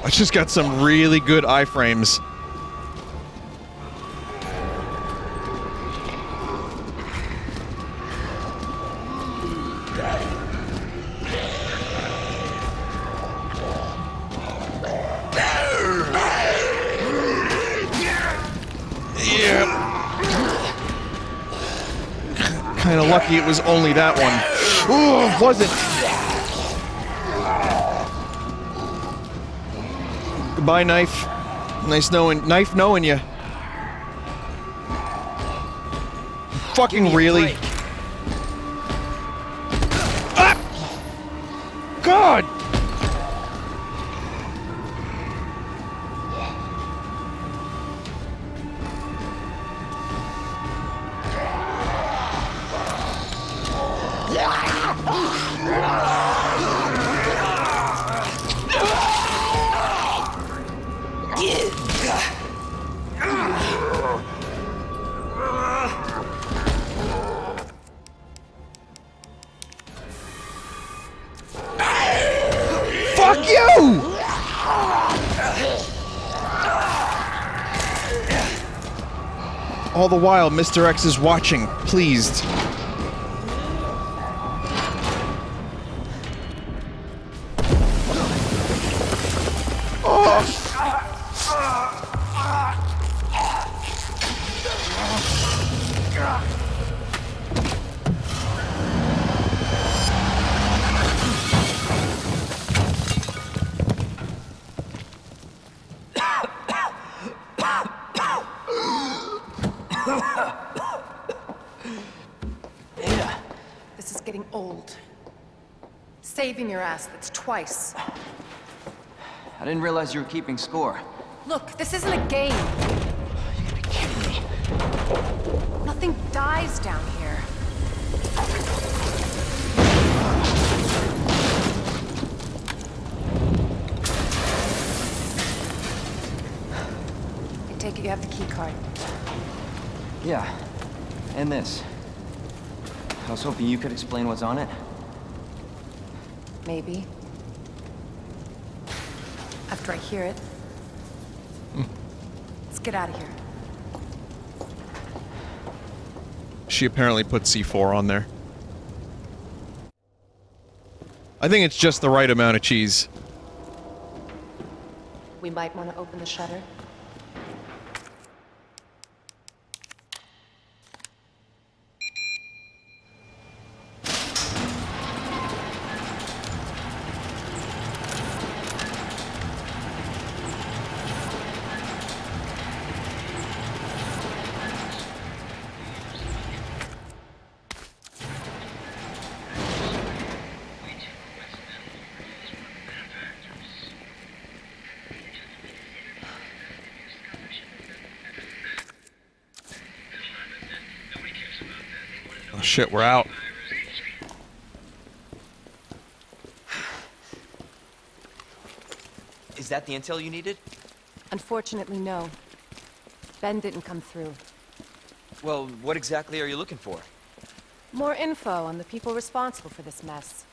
I just got some really good iframes. Kinda lucky it was only that one. Ooh, it wasn't. Goodbye, knife. Nice knowing you. fucking really? Ah! God! Fuck you! All the while, Mr. X is watching, pleased. This is getting old. Saving your ass, that's twice. I didn't realize you were keeping score. Look, this isn't a game. You gotta be kidding me. Nothing dies down here. I take it you have the key card. Yeah, and this. I was hoping you could explain what's on it. Maybe. After I hear it. Let's get out of here. She apparently put C4 on there. I think it's just the right amount of cheese. We might want to open the shutter. Oh shit, we're out. Is that the intel you needed? Unfortunately, no. Ben didn't come through. Well, what exactly are you looking for? More info on the people responsible for this mess.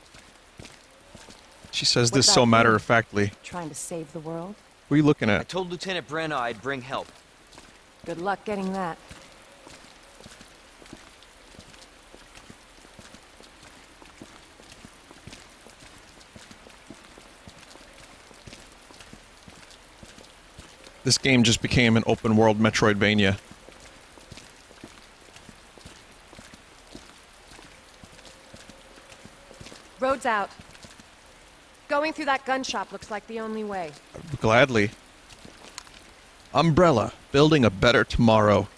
She says What this about so you? matter-of-factly. Trying to save the world? What are you looking I at? told Lieutenant Brenna I'd bring help. Good luck getting that. This game just became an open-world Metroidvania. Road's out. Going through that gun shop looks like the only way. Gladly. Umbrella, building a better tomorrow.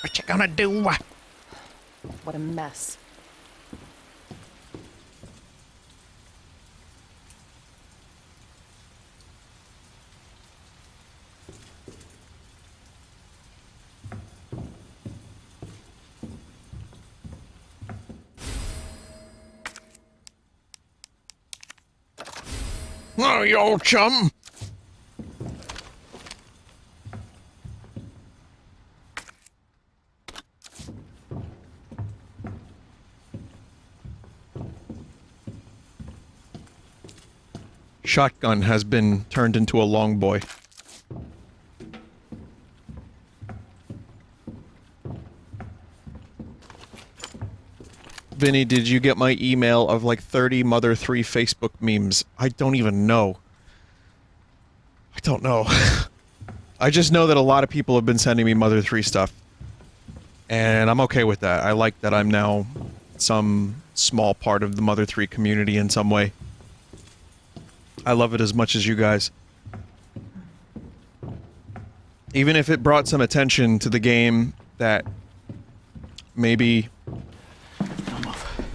What you gonna do? What a mess. Oh, you old chum! Shotgun has been turned into a long boy. Vinny, did you get my email of like 30 Mother 3 Facebook memes? I don't even know. I don't know. I just know that a lot of people have been sending me Mother 3 stuff. And I'm okay with that. I like that I'm now some small part of the Mother 3 community in some way. I love it as much as you guys. Even if it brought some attention to the game that maybe Don't move.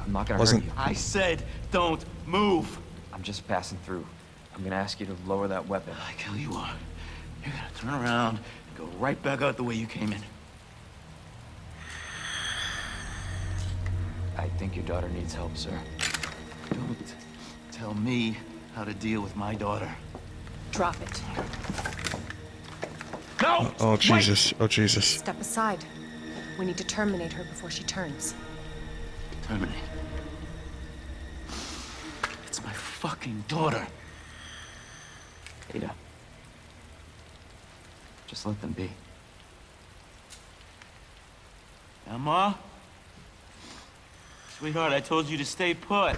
I'm not gonna Wasn't- hurt you. I said don't move. I'm just passing through. I'm gonna ask you to lower that weapon. Like hell you are. You're gonna turn around and go right back out the way you came in. I think your daughter needs help, sir. Don't tell me how to deal with my daughter. Drop it. No! oh Wait! Jesus, oh Jesus. Step aside. We need to terminate her before she turns. Terminate. It's my fucking daughter. Ada. Just let them be. Emma? Sweetheart, I told you to stay put.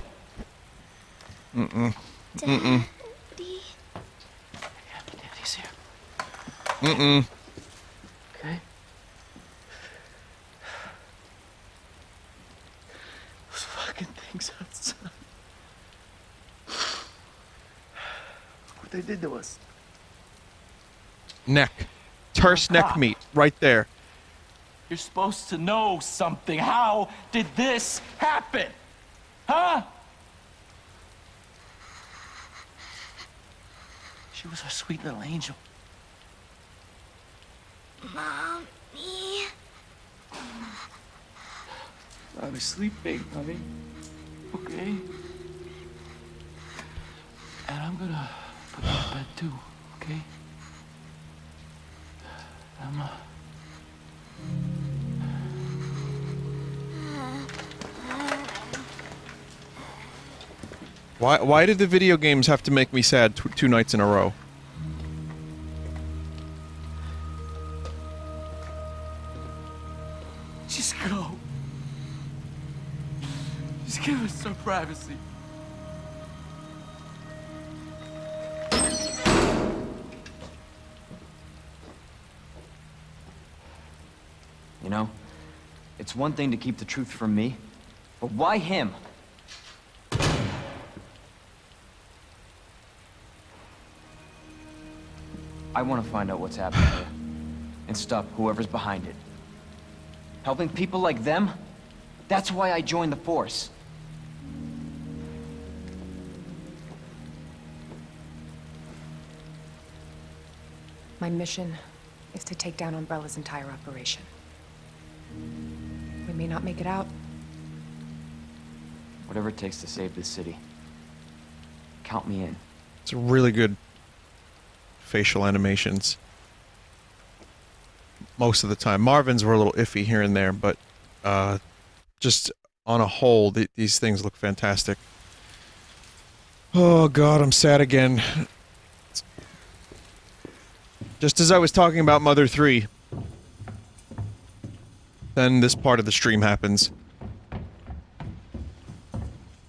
Mm-mm. Yeah, Daddy's here. Mm-mm. Okay? Those fucking things outside. What they did to us. Neck. Terse neck meat. Right there. You're supposed to know something. How did this happen? Huh? She was our sweet little angel. Mommy. I was sleeping, honey. Okay? And I'm gonna put you to bed too, okay? Emma. Why did the video games have to make me sad two nights in a row? Just go. Just give us some privacy. You know, it's one thing to keep the truth from me, but why him? I want to find out what's happening here and stop whoever's behind it. Helping people like them? That's why I joined the force. My mission is to take down Umbrella's entire operation. We may not make it out. Whatever it takes to save this city. Count me in. It's really good facial animations. Most of the time. Marvin's were a little iffy here and there, but just on a whole, these things look fantastic. Oh god, I'm sad again. Just as I was talking about Mother 3, then this part of the stream happens.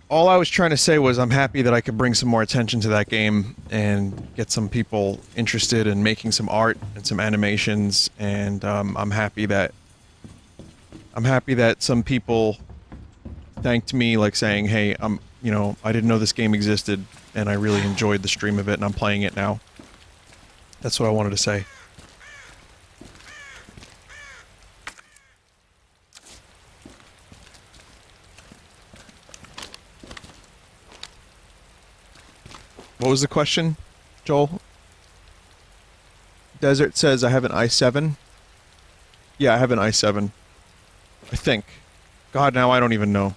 All I was trying to say was I'm happy that I could bring some more attention to that game and get some people interested in making some art and some animations, and I'm happy that some people thanked me, like saying, "Hey, you know, I didn't know this game existed, and I really enjoyed the stream of it, and I'm playing it now." That's what I wanted to say. What was the question, Joel? Desert says I have an i7. Yeah, I have an i7. I think. God, now I don't even know.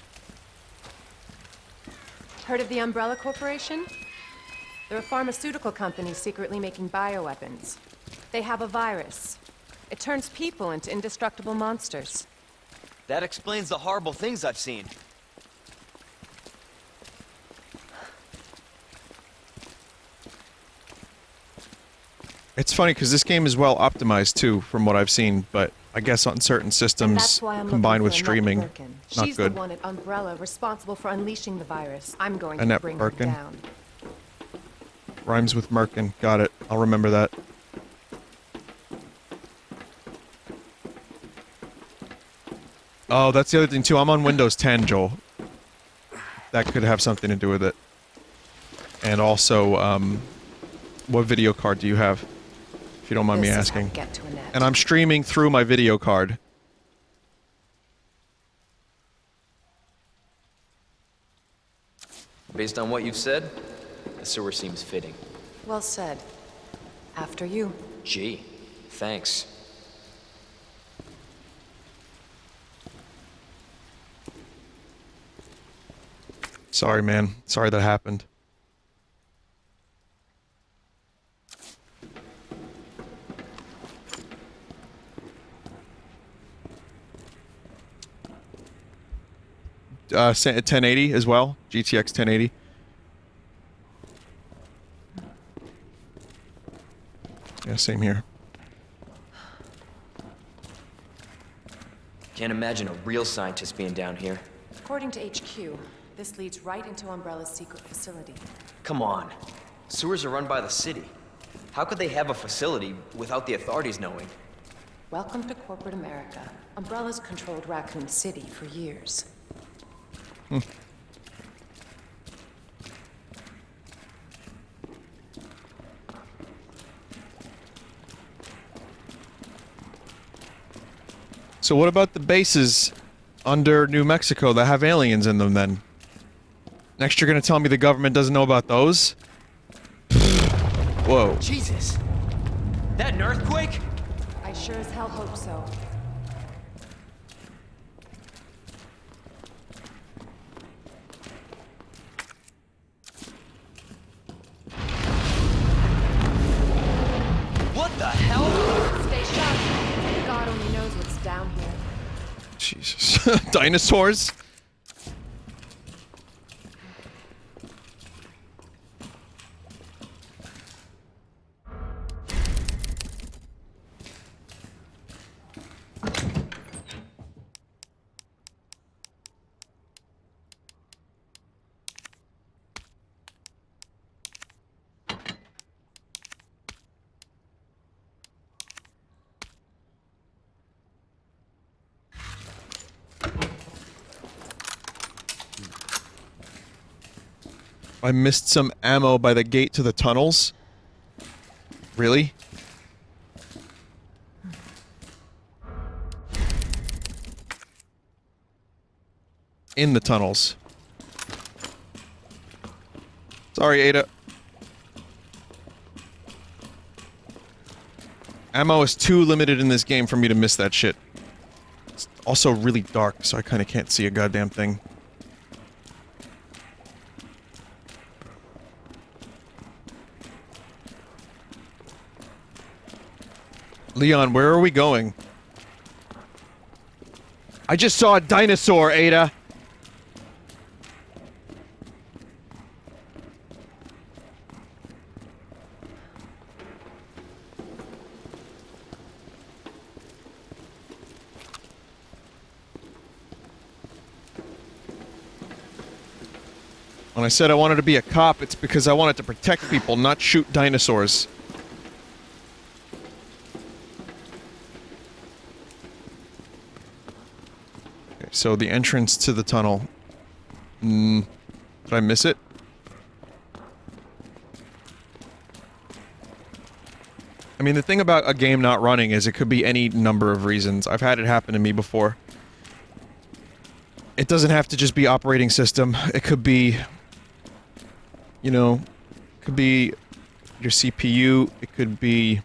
Heard of the Umbrella Corporation? They're a pharmaceutical company secretly making bioweapons. They have a virus. It turns people into indestructible monsters. That explains the horrible things I've seen. It's funny because this game is well optimized too, from what I've seen, but I guess on certain And systems that's why I'm combined looking with for Annette streaming, Birkin. not She's good. the one at Umbrella responsible for unleashing the virus. I'm going Annette to bring Birkin. her down. Rhymes with Merkin. Got it. I'll remember that. Oh, that's the other thing too. I'm on Windows 10, Joel. that could have something to do with it. And also, what video card do you have? If you don't mind me This is how asking. we get to Annette. And I'm streaming through my video card. Based on what you've said, the sewer seems fitting. Well said. After you. Gee, thanks. Sorry, man. Sorry that happened. Uh, 1080 as well. GTX 1080. Yeah, same here. Can't imagine a real scientist being down here. According to HQ, this leads right into Umbrella's secret facility. Come on. Sewers are run by the city. How could they have a facility without the authorities knowing? Welcome to corporate America. Umbrella's controlled Raccoon City for years. So what about the bases under New Mexico that have aliens in them then? Next you're gonna tell me the government doesn't know about those? Whoa. Jesus! That an earthquake? I sure as hell hope so. What the hell? Stay sharp. God only knows what's down here. Jesus. Dinosaurs? I missed some ammo by the gate to the tunnels? Really? In the tunnels. Sorry, Ada. Ammo is too limited in this game for me to miss that shit. It's also really dark, so I kinda can't see a goddamn thing. Leon, where are we going? I just saw a dinosaur, Ada! When I said I wanted to be a cop, it's because I wanted to protect people, not shoot dinosaurs. So the entrance to the tunnel. Did I miss it? I mean, the thing about a game not running is it could be any number of reasons. I've had it happen to me before. It doesn't have to just be operating system. It could be, you know, it could be your CPU. It could be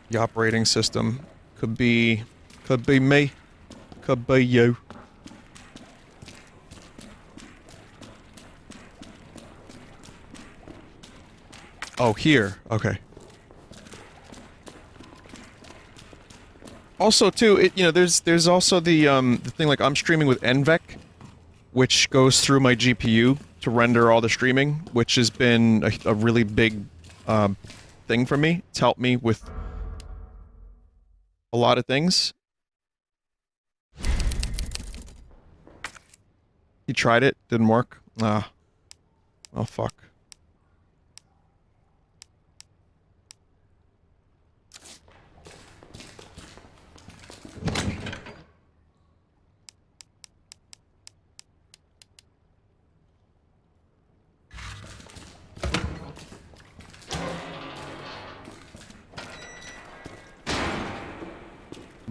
the operating system. Could be me. Could be you. Oh, here. Okay. Also, too, there's also the thing, like, I'm streaming with NVEC, which goes through my GPU to render all the streaming, which has been a really big thing for me. It's helped me with a lot of things. You tried it, didn't work. Ah. Oh, fuck.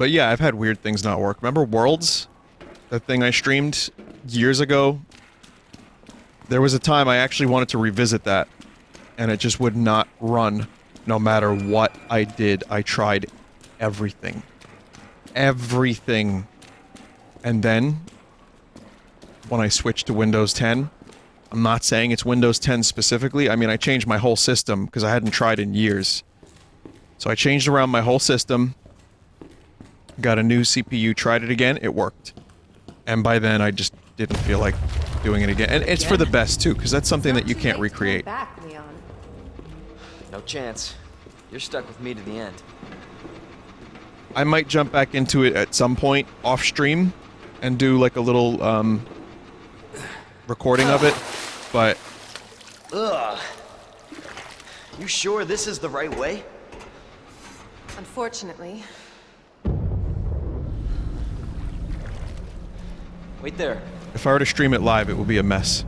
But yeah, I've had weird things not work. Remember Worlds? That thing I streamed years ago? There was a time I actually wanted to revisit that, and it just would not run no matter what I did. I tried everything. Everything. And then, when I switched to Windows 10, I'm not saying it's Windows 10 specifically, I mean I changed my whole system, because I hadn't tried in years. So I changed around my whole system, got a new CPU, tried it again, it worked. And by then I just didn't feel like doing it again. And it's for the best too, because that's something that you can't recreate. Back, Leon. No chance. You're stuck with me to the end. I might jump back into it at some point, off stream, and do like a little, recording of it, but... Ugh. You sure this is the right way? Unfortunately. Wait there. If I were to stream it live, it would be a mess.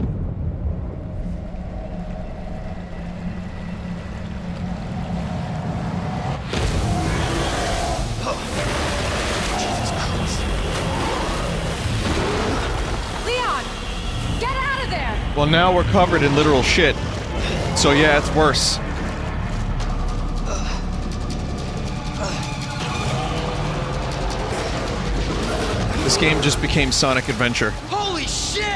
Leon! Get out of there! Well, now we're covered in literal shit. So yeah, it's worse. This game just became Sonic Adventure. Holy shit!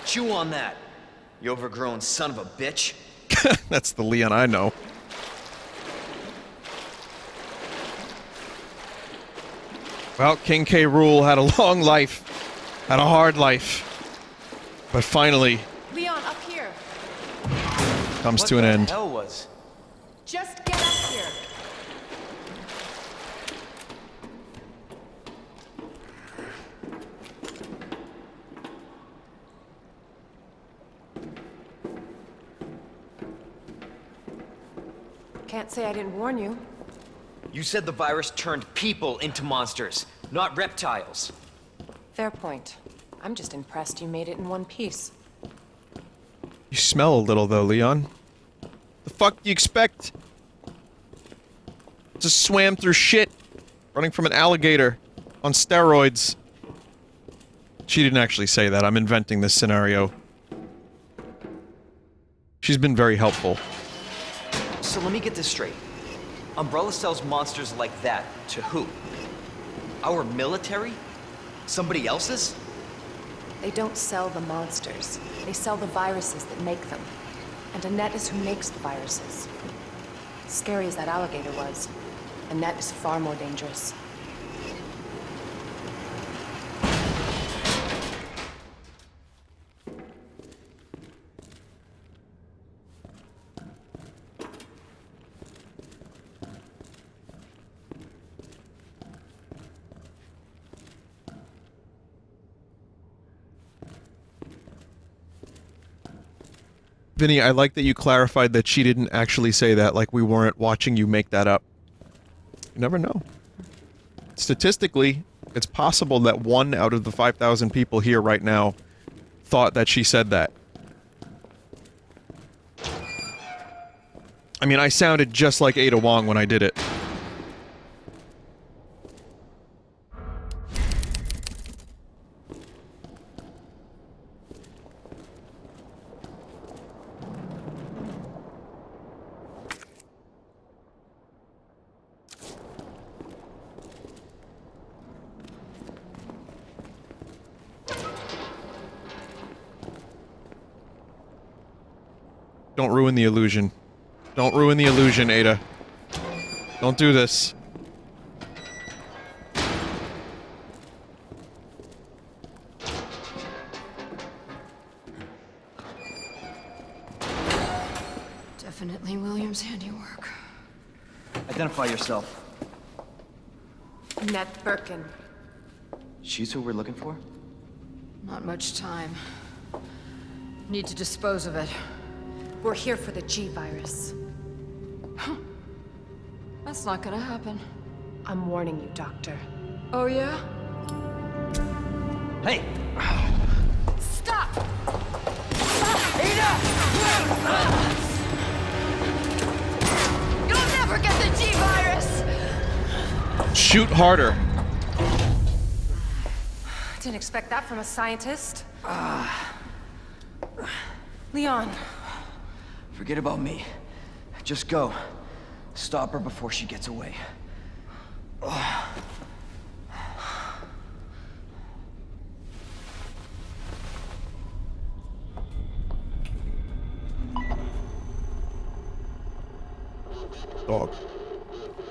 Chew on that, you overgrown son of a bitch. That's the Leon I know. Well, King K. Rool had a long life. Had a hard life. But finally... Leon, up here! Comes to an end. What the hell was... Just get up here! Can't say I didn't warn you. You said the virus turned people into monsters, not reptiles. Fair point. I'm just impressed you made it in one piece. You smell a little, though, Leon. The fuck do you expect? Just swam through shit, running from an alligator on steroids. She didn't actually say that. I'm inventing this scenario. She's been very helpful. So let me get this straight. Umbrella sells monsters like that to who? Our military? Somebody else's? They don't sell the monsters. They sell the viruses that make them. And Annette is who makes the viruses. Scary as that alligator was, Annette is far more dangerous. Vinny, I like that you clarified that she didn't actually say that, like we weren't watching you make that up. You never know. Statistically, it's possible that 1 out of the 5,000 people here right now thought that she said that. I mean, I sounded just like Ada Wong when I did it. Don't ruin the illusion. Don't ruin the illusion, Ada. Don't do this. Definitely William's handiwork. Identify yourself. Annette Birkin. She's who we're looking for? Not much time. Need to dispose of it. We're here for the G-Virus. That's not gonna happen. I'm warning you, Doctor. Oh yeah? Hey! Stop! You'll never get the G-Virus! Shoot harder. Didn't expect that from a scientist. Leon. Forget about me. Just go. Stop her before she gets away. Dog.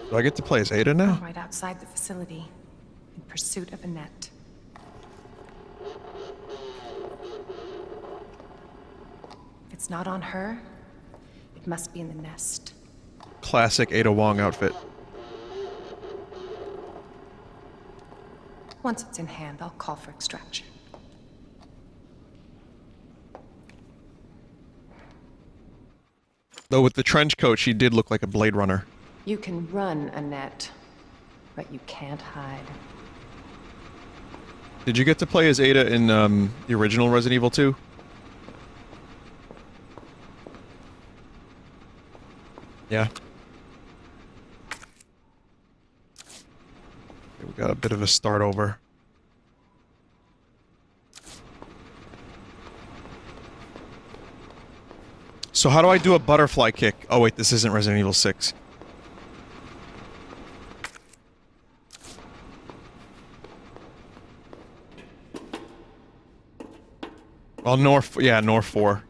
Do I get to play as Ada now? Right outside the facility, in pursuit of Annette. If it's not on her, it must be in the nest. Classic Ada Wong outfit. Once it's in hand, I'll call for extraction. Though with the trench coat, she did look like a Blade Runner. You can run, Annette, but you can't hide. Did you get to play as Ada in the original Resident Evil 2? Yeah. Okay, we got a bit of a start over. So how do I do a butterfly kick? Oh wait, this isn't Resident Evil 6. Well, nor 4.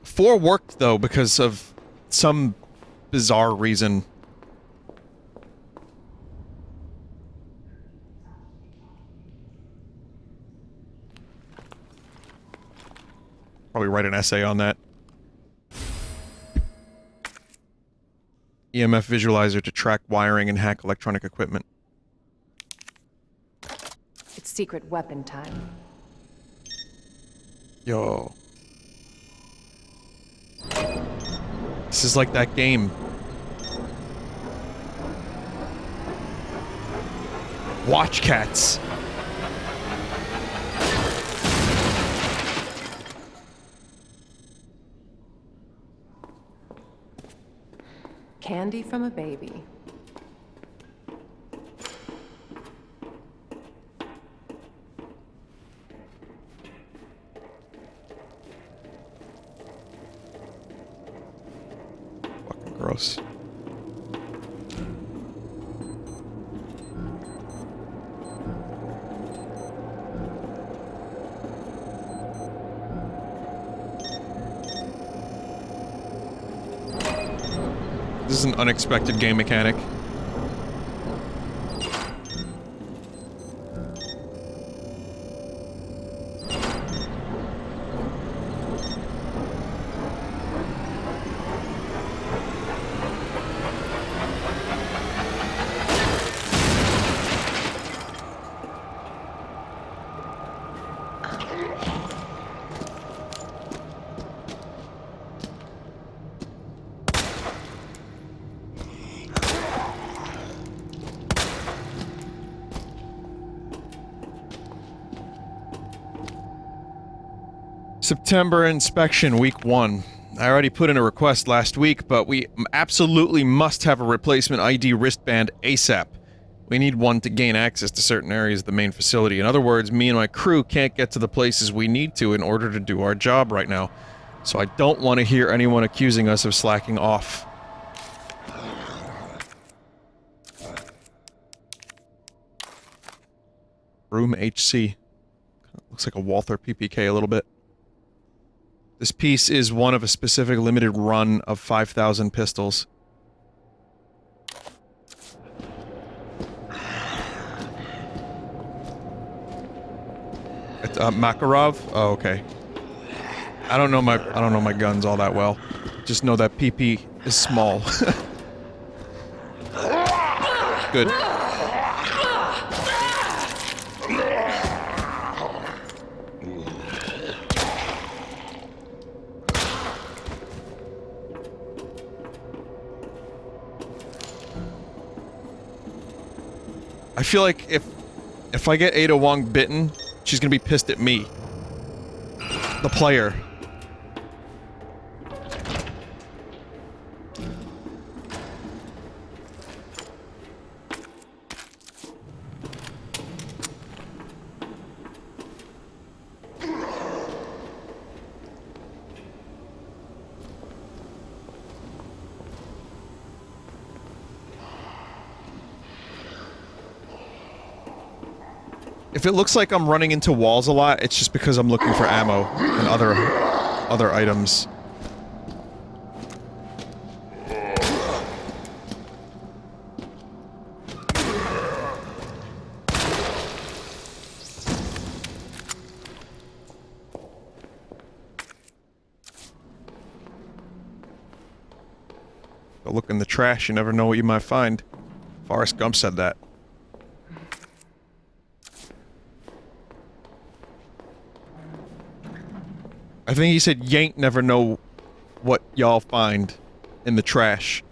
4 worked though because of some bizarre reason. Probably write an essay on that. EMF visualizer to track wiring and hack electronic equipment. It's secret weapon time. Yo. This is like that game. Watch Cats. Candy from a baby. Fucking gross. This is an unexpected game mechanic. September inspection, week 1. I already put in a request last week, but we absolutely must have a replacement ID wristband ASAP. We need one to gain access to certain areas of the main facility. In other words, me and my crew can't get to the places we need to in order to do our job right now. So I don't want to hear anyone accusing us of slacking off. Room HC. Looks like a Walther PPK a little bit. This piece is one of a specific limited run of 5,000 pistols. It's Makarov? Oh, okay. I don't know my guns all that well. Just know that PP is small. Good. I feel like if I get Ada Wong bitten, she's gonna be pissed at me. The player. If it looks like I'm running into walls a lot, it's just because I'm looking for ammo and other items. Go look in the trash, you never know what you might find. Forrest Gump said that. I think he said, "You ain't never know what y'all find in the trash."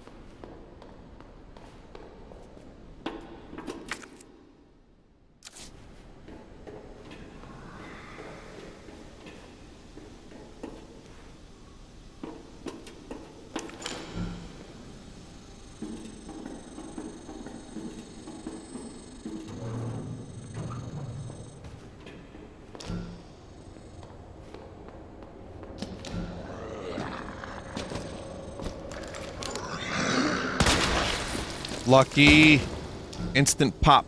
Lucky. Instant pop.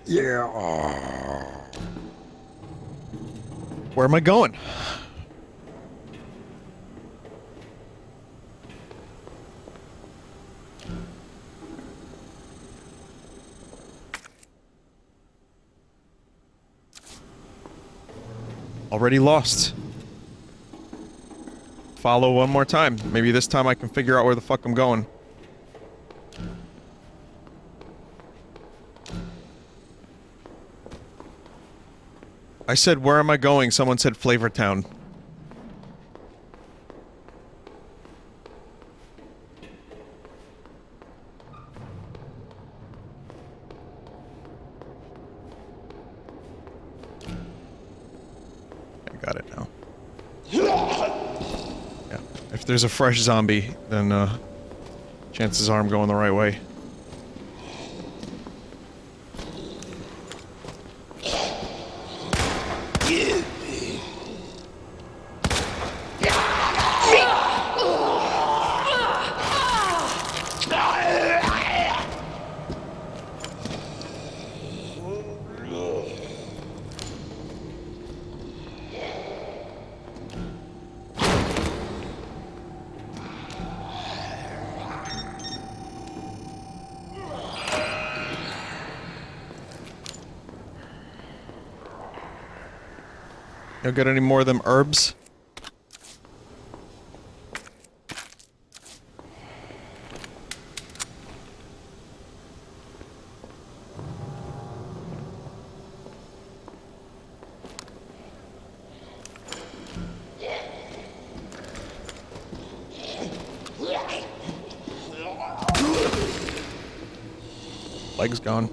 Yeah. Where am I going? Already lost. Follow one more time. Maybe this time I can figure out where the fuck I'm going. I said, where am I going? Someone said Flavortown. Got it now. Yeah. If there's a fresh zombie, then, chances are I'm going the right way. You got any more of them herbs? Leg's gone.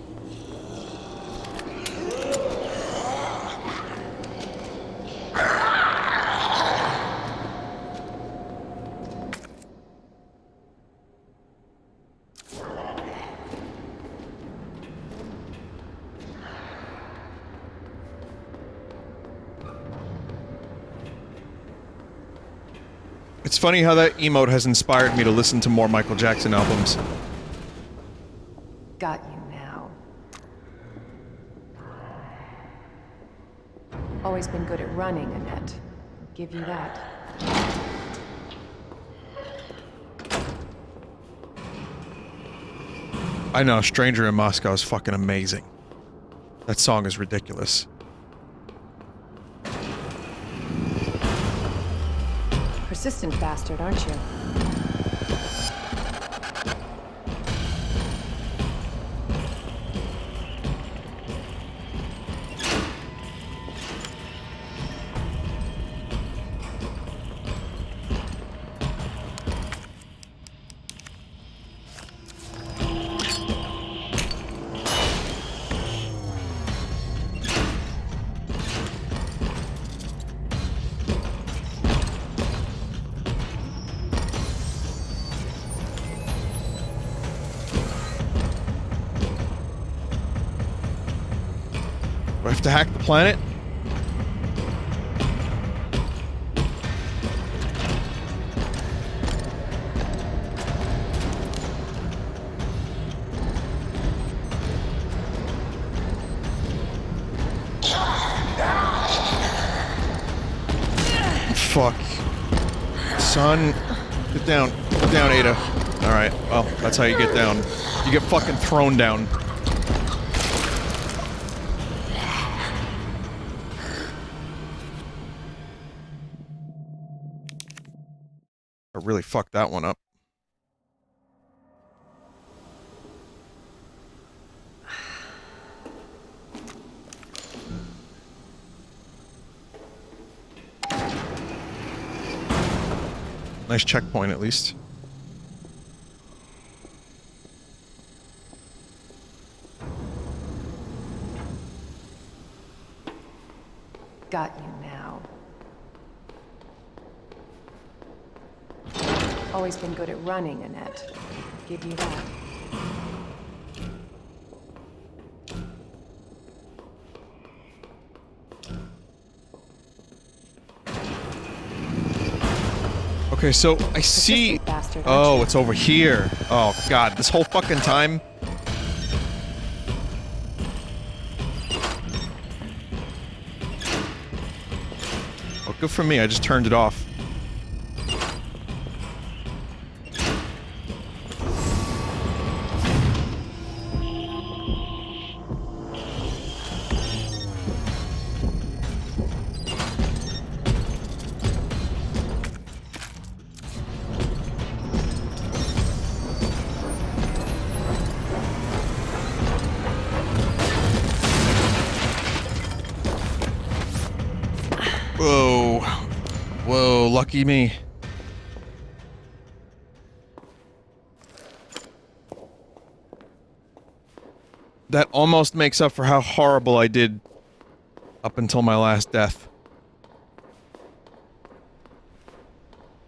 It's funny how that emote has inspired me to listen to more Michael Jackson albums. Got you now. Always been good at running, Annette. Give you that. I know, Stranger in Moscow is fucking amazing. That song is ridiculous. Persistent bastard, aren't you? Do I have to hack the planet? Fuck. Son, get down. Get down, Ada. Alright, well, that's how you get down. You get fucking thrown down. I really fucked that one up. Nice checkpoint, at least. Got you now. Always been good at running, Annette. Give you that. Okay, so I see... Bastard, Oh, it's over here. Oh, God. This whole fucking time... Well, good for me. I just turned it off. Whoa. Whoa, lucky me. That almost makes up for how horrible I did up until my last death.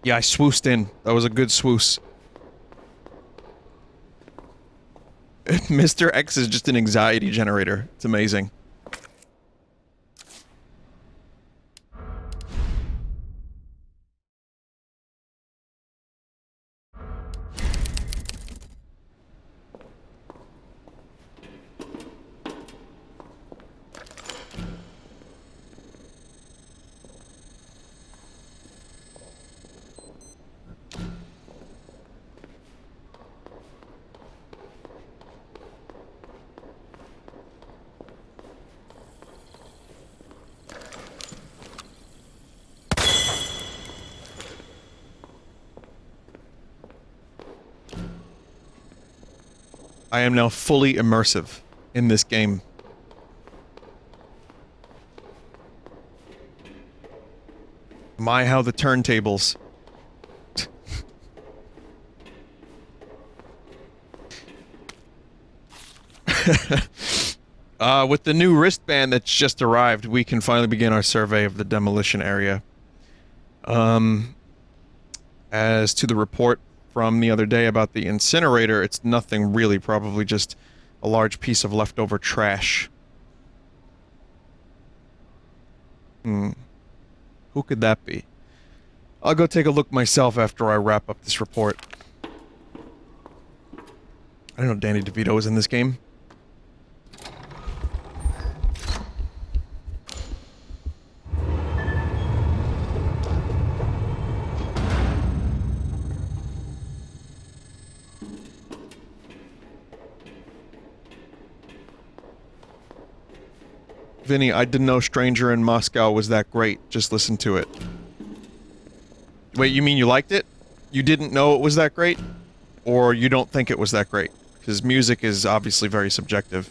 Yeah, I swoosed in. That was a good swoose. Mr. X is just an anxiety generator. It's amazing. I am now fully immersive in this game. My, how the turntables. With the new wristband that's just arrived, we can finally begin our survey of the demolition area. As to the report from the other day about the incinerator, it's nothing really, probably just a large piece of leftover trash. Who could that be? I'll go take a look myself after I wrap up this report. I don't know Danny DeVito was in this game. Vinny, I didn't know Stranger in Moscow was that great. Just listen to it. Wait, you mean you liked it? You didn't know it was that great? Or you don't think it was that great? Because music is obviously very subjective.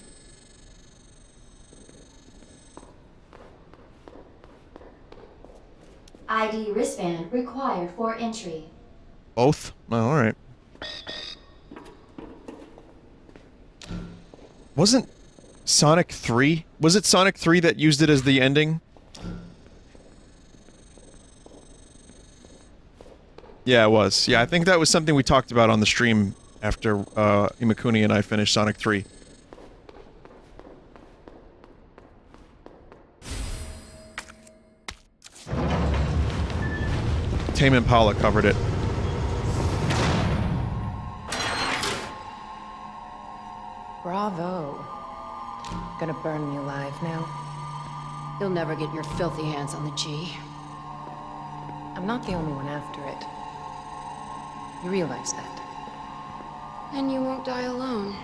ID wristband required for entry. Both? Oh, alright. Wasn't Sonic 3? Was it Sonic 3 that used it as the ending? Yeah, it was. Yeah, I think that was something we talked about on the stream after Imakuni and I finished Sonic 3. Tame Impala covered it. Bravo. Gonna burn me alive now. You'll never get your filthy hands on the G. I'm not the only one after it. You realize that? And you won't die alone.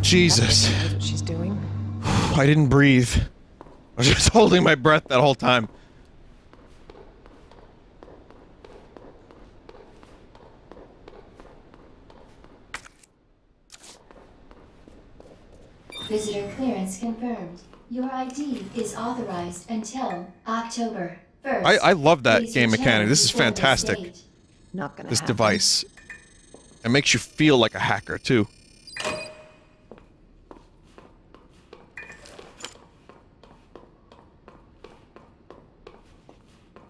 Jesus. Knows what she's doing. I didn't breathe. I was just holding my breath that whole time. Visitor clearance confirmed. Your ID is authorized until October 1st. I love that Please game return mechanic. This is before this fantastic. date. Not gonna This happen. device. It makes you feel like a hacker, too.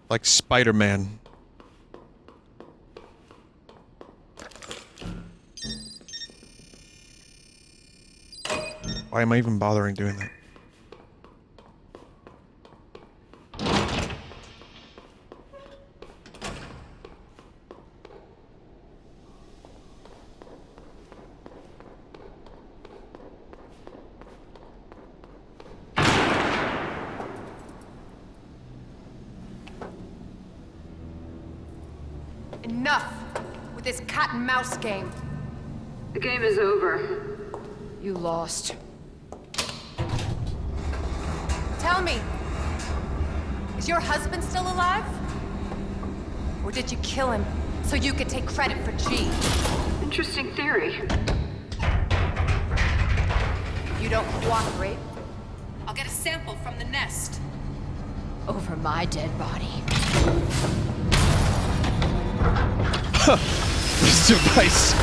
Like Spider-Man. Why am I even bothering doing that? Enough with this cat and mouse game. The game is over. You lost. Tell me, is your husband still alive? Or did you kill him so you could take credit for G? Interesting theory. If you don't cooperate, I'll get a sample from the nest. Over my dead body. This device.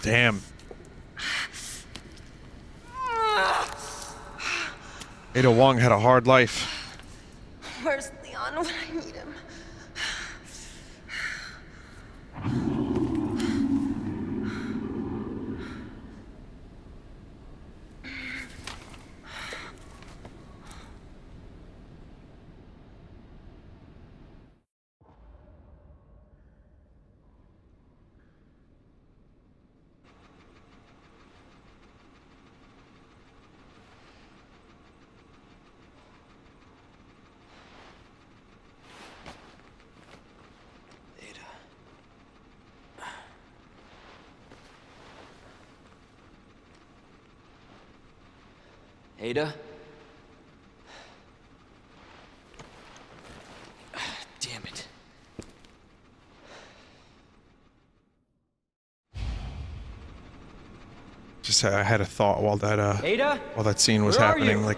Damn. Ada Wong had a hard life. Where's Leon when I need him? Ada? Damn it. Just I had a thought while that scene was Where are happening. you? Like,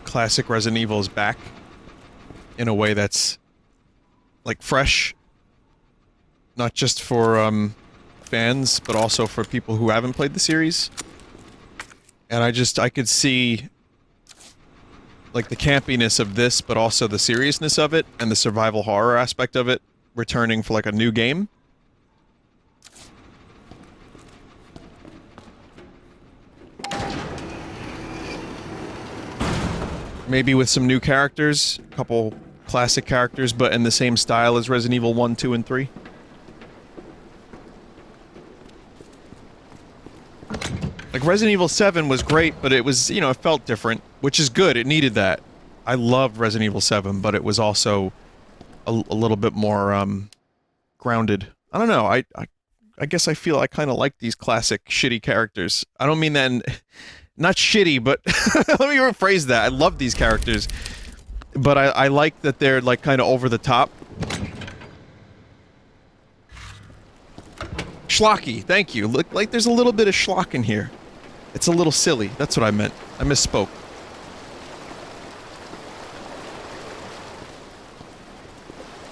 classic Resident Evil is back in a way that's like fresh, not just for fans, but also for people who haven't played the series. And I could see like the campiness of this, but also the seriousness of it and the survival horror aspect of it returning for like a new game. Maybe with some new characters, a couple classic characters, but in the same style as Resident Evil 1, 2, and 3. Like, Resident Evil 7 was great, but it was, you know, it felt different, which is good, it needed that. I loved Resident Evil 7, but it was also a little bit more, grounded. I don't know, I guess I feel I kind of like these classic, shitty characters. I don't mean that in... Not shitty, but let me rephrase that. I love these characters, but I like that they're like kind of over the top. Schlocky, thank you. Look, like there's a little bit of schlock in here. It's a little silly. That's what I meant. I misspoke.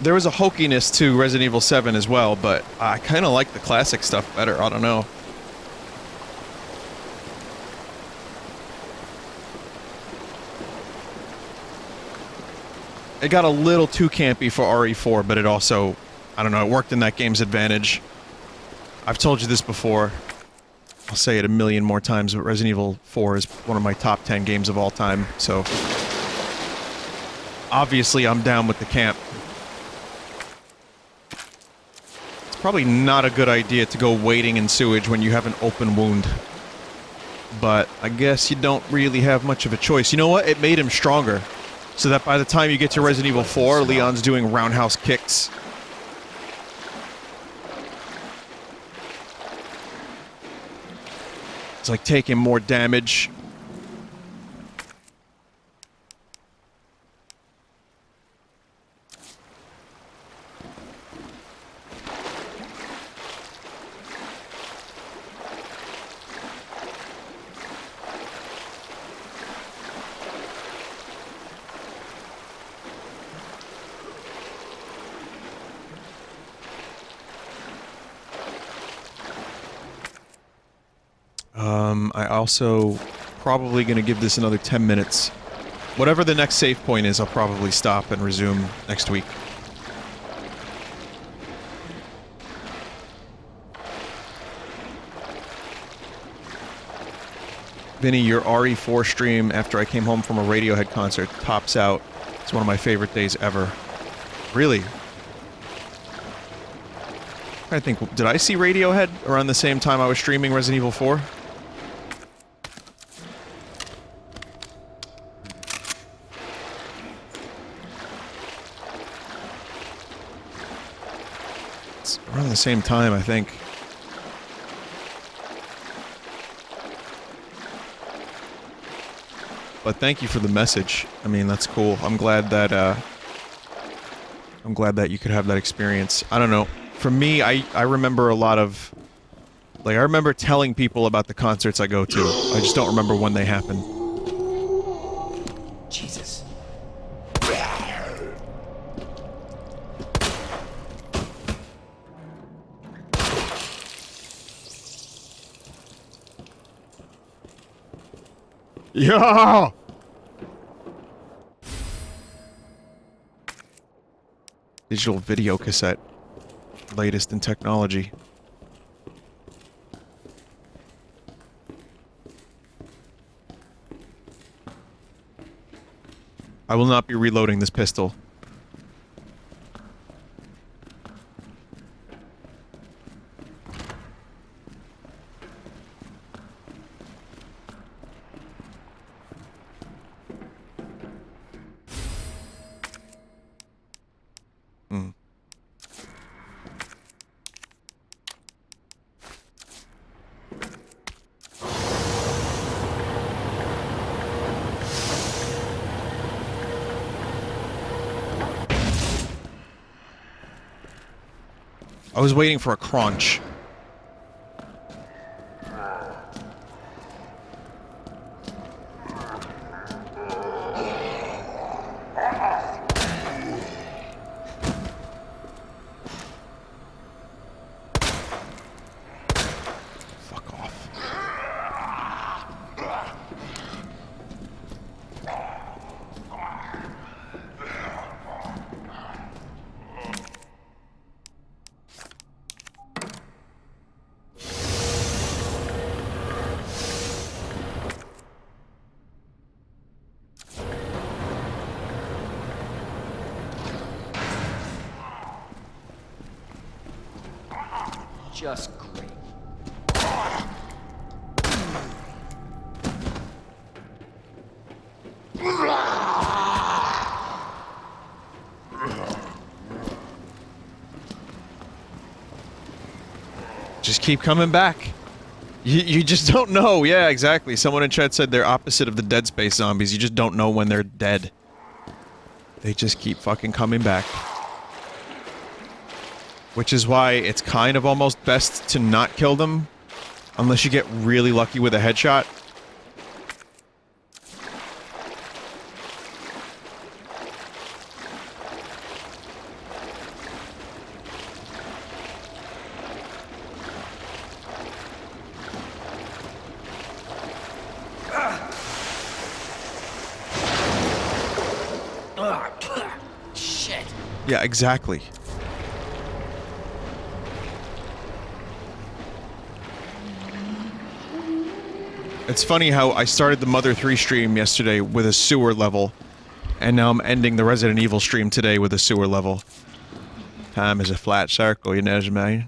There was a hokiness to Resident Evil 7 as well, but I kind of like the classic stuff better. I don't know. It got a little too campy for RE4, but it also, I don't know, it worked in that game's advantage. I've told you this before. I'll say it a million more times, but Resident Evil 4 is one of my top 10 games of all time, so... Obviously, I'm down with the camp. It's probably not a good idea to go wading in sewage when you have an open wound. But I guess you don't really have much of a choice. You know what? It made him stronger. So that by the time you get to Resident Evil 4, Leon's doing roundhouse kicks. It's like taking more damage. I also probably gonna give this another 10 minutes. Whatever the next save point is, I'll probably stop and resume next week. Vinny, your RE4 stream after I came home from a Radiohead concert tops out. It's one of my favorite days ever. Really? I think, did I see Radiohead around the same time I was streaming Resident Evil 4? It's around the same time, I think. But thank you for the message. I mean, that's cool. I'm glad that you could have that experience. I don't know. For me, I remember a lot of... Like, I remember telling people about the concerts I go to. I just don't remember when they happen. Jesus. Yeah! Digital video cassette. Latest in technology. I will not be reloading this pistol. I was waiting for a crunch. just great. Just keep coming back. You just don't know. Yeah, exactly. Someone in chat said they're opposite of the Dead Space zombies. You just don't know when they're dead. They just keep fucking coming back. Which is why it's kind of almost best to not kill them. Unless you get really lucky with a headshot. Shit. Yeah, exactly. It's funny how I started the Mother 3 stream yesterday with a sewer level, and now I'm ending the Resident Evil stream today with a sewer level. Time is a flat circle, you know what I mean?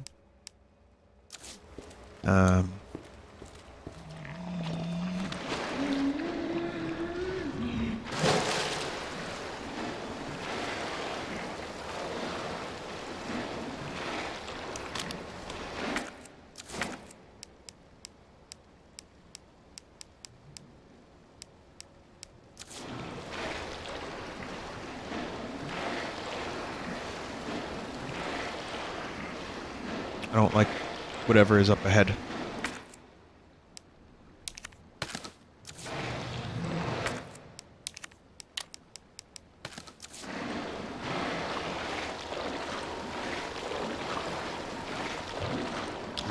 I don't like whatever is up ahead.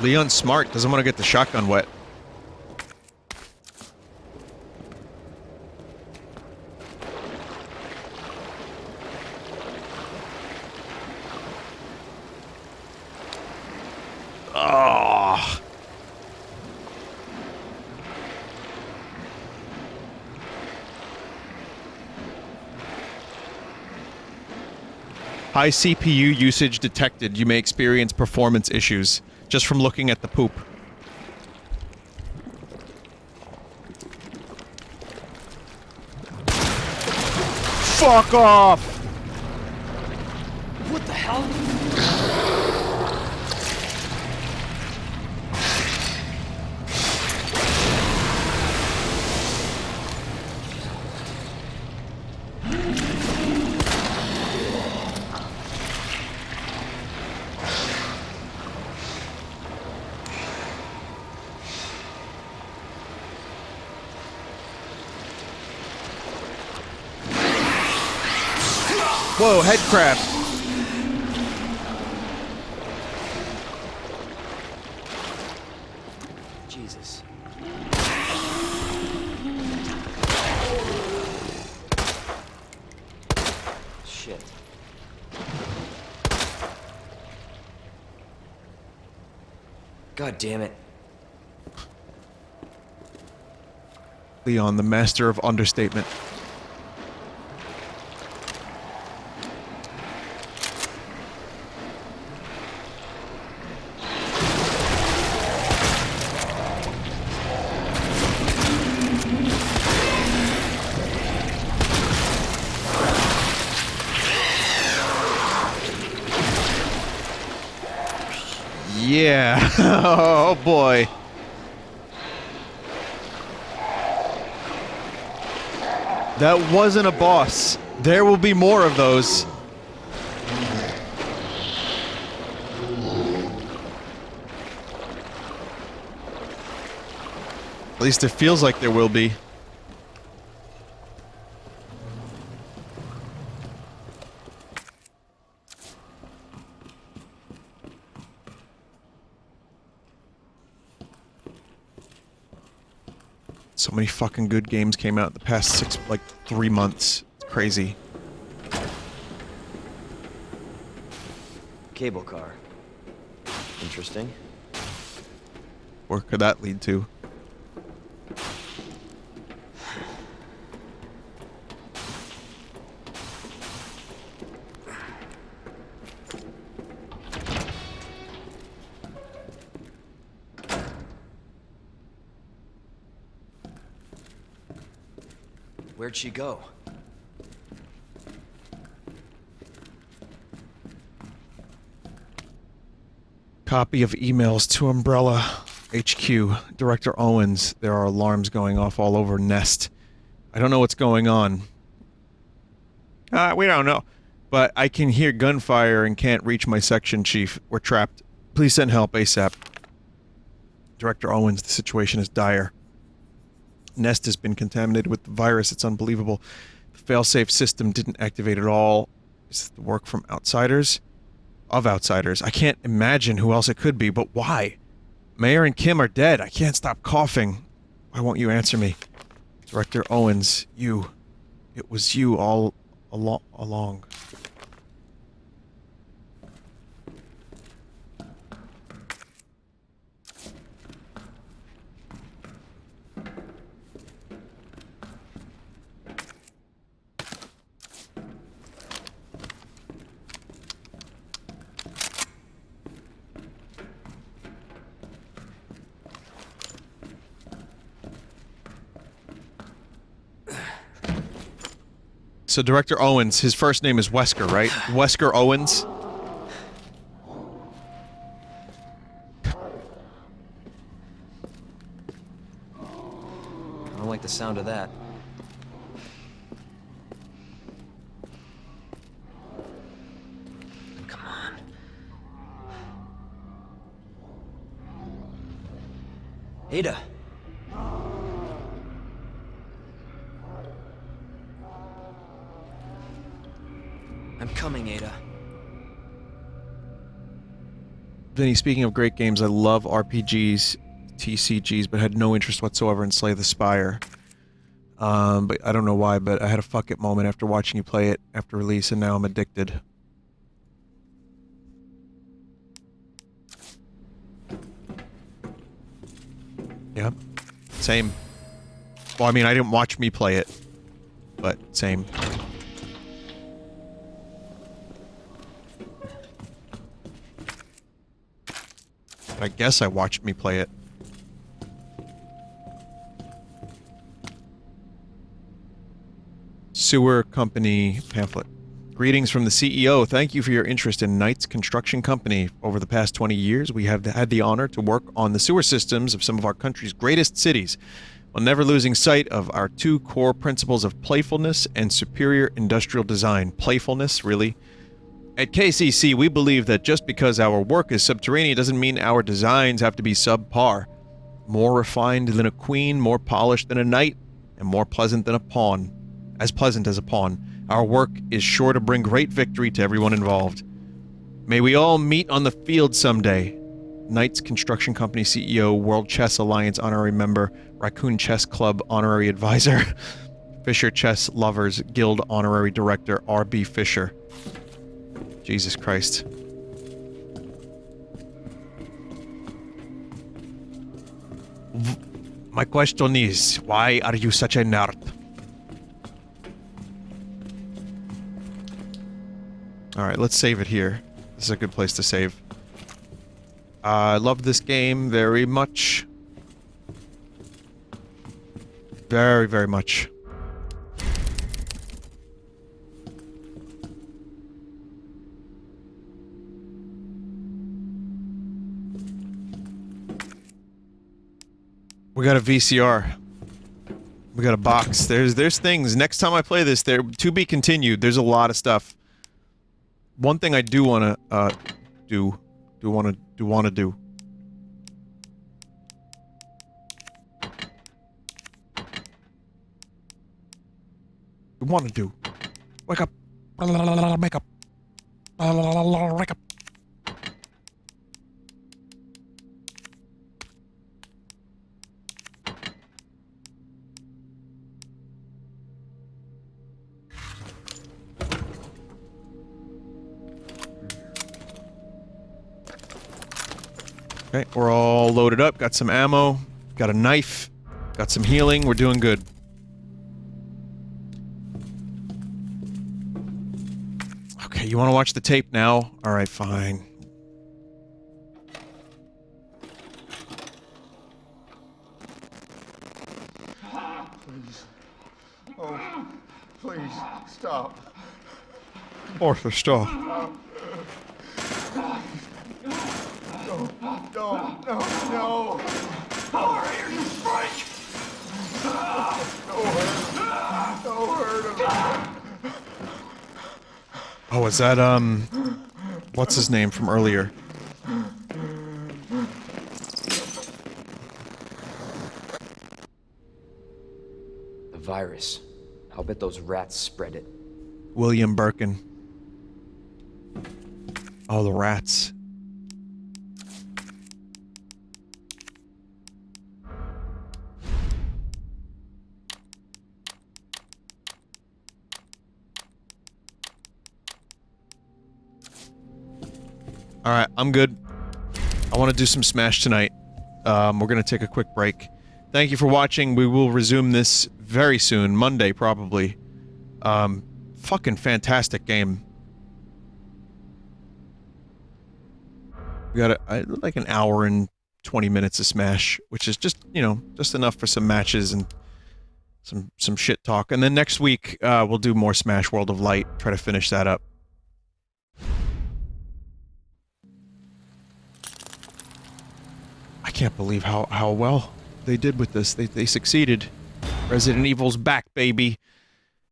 Leon's smart, doesn't want to get the shotgun wet. Oh. High CPU usage detected. You may experience performance issues just from looking at the poop. Fuck off! What the hell? Whoa, head crab. Jesus. Shit. God damn it. Leon, the master of understatement. Yeah. Oh boy. That wasn't a boss. There will be more of those. At least it feels like there will be. So many fucking good games came out the past 3 months. It's crazy. Cable car. Interesting. Where could that lead to? Where'd she go? Copy of emails to Umbrella HQ. Director Owens. There are alarms going off all over Nest. I don't know what's going on. We don't know. But I can hear gunfire and can't reach my section chief. We're trapped. Please send help ASAP. Director Owens, the situation is dire. Nest has been contaminated with the virus. It's unbelievable. The failsafe system didn't activate at all. Is it the work from outsiders? Of outsiders. I can't imagine who else it could be, but why? Mayor and Kim are dead. I can't stop coughing. Why won't you answer me? Director Owens, you. It was you all along. So Director Owens, his first name is Wesker, right? Wesker Owens? I don't like the sound of that. Come on. Ada. I'm coming, Ada. Vinny, speaking of great games, I love RPGs, TCGs, but had no interest whatsoever in Slay the Spire. But I don't know why, but I had a fuck it moment after watching you play it after release, and now I'm addicted. Yep. Same. Well, I mean, I didn't watch me play it, but same. I guess I watched me play it. Sewer Company pamphlet. Greetings from the CEO. Thank you for your interest in Knight's Construction Company. Over the past 20 years, we have had the honor to work on the sewer systems of some of our country's greatest cities, while never losing sight of our two core principles of playfulness and superior industrial design. Playfulness, really? At KCC, we believe that just because our work is subterranean doesn't mean our designs have to be subpar. More refined than a queen, more polished than a knight, and more pleasant than a pawn. As pleasant as a pawn. Our work is sure to bring great victory to everyone involved. May we all meet on the field someday. Knight's Construction Company CEO, World Chess Alliance honorary member, Raccoon Chess Club honorary advisor, Fisher Chess Lovers Guild honorary director, R.B. Fisher. Jesus Christ. My question is, why are you such a nerd? Alright, let's save it here. This is a good place to save. I love this game very much. Very, very much. We got a VCR. We got a box. There's things. Next time I play this, there to be continued. There's a lot of stuff. One thing I do want to do. Wake up. Wake up. Wake up. Okay, we're all loaded up, got some ammo, got a knife, got some healing, we're doing good. Okay, you want to watch the tape now? Alright, fine. Please. Oh. Arthur, stop. No. Hurry, or you freak! Don't hurt him. Oh, is that, what's his name from earlier? The virus. I'll bet those rats spread it. William Birkin. Oh, the rats. Alright, I'm good. I want to do some Smash tonight. We're gonna take a quick break. Thank you for watching. We will resume this very soon. Monday, probably. Fucking fantastic game. We got like an hour and 20 minutes of Smash, which is just, you know, just enough for some matches and some shit talk. And then next week, we'll do more Smash World of Light, try to finish that up. I can't believe how well they did with this. They succeeded. Resident Evil's back, baby.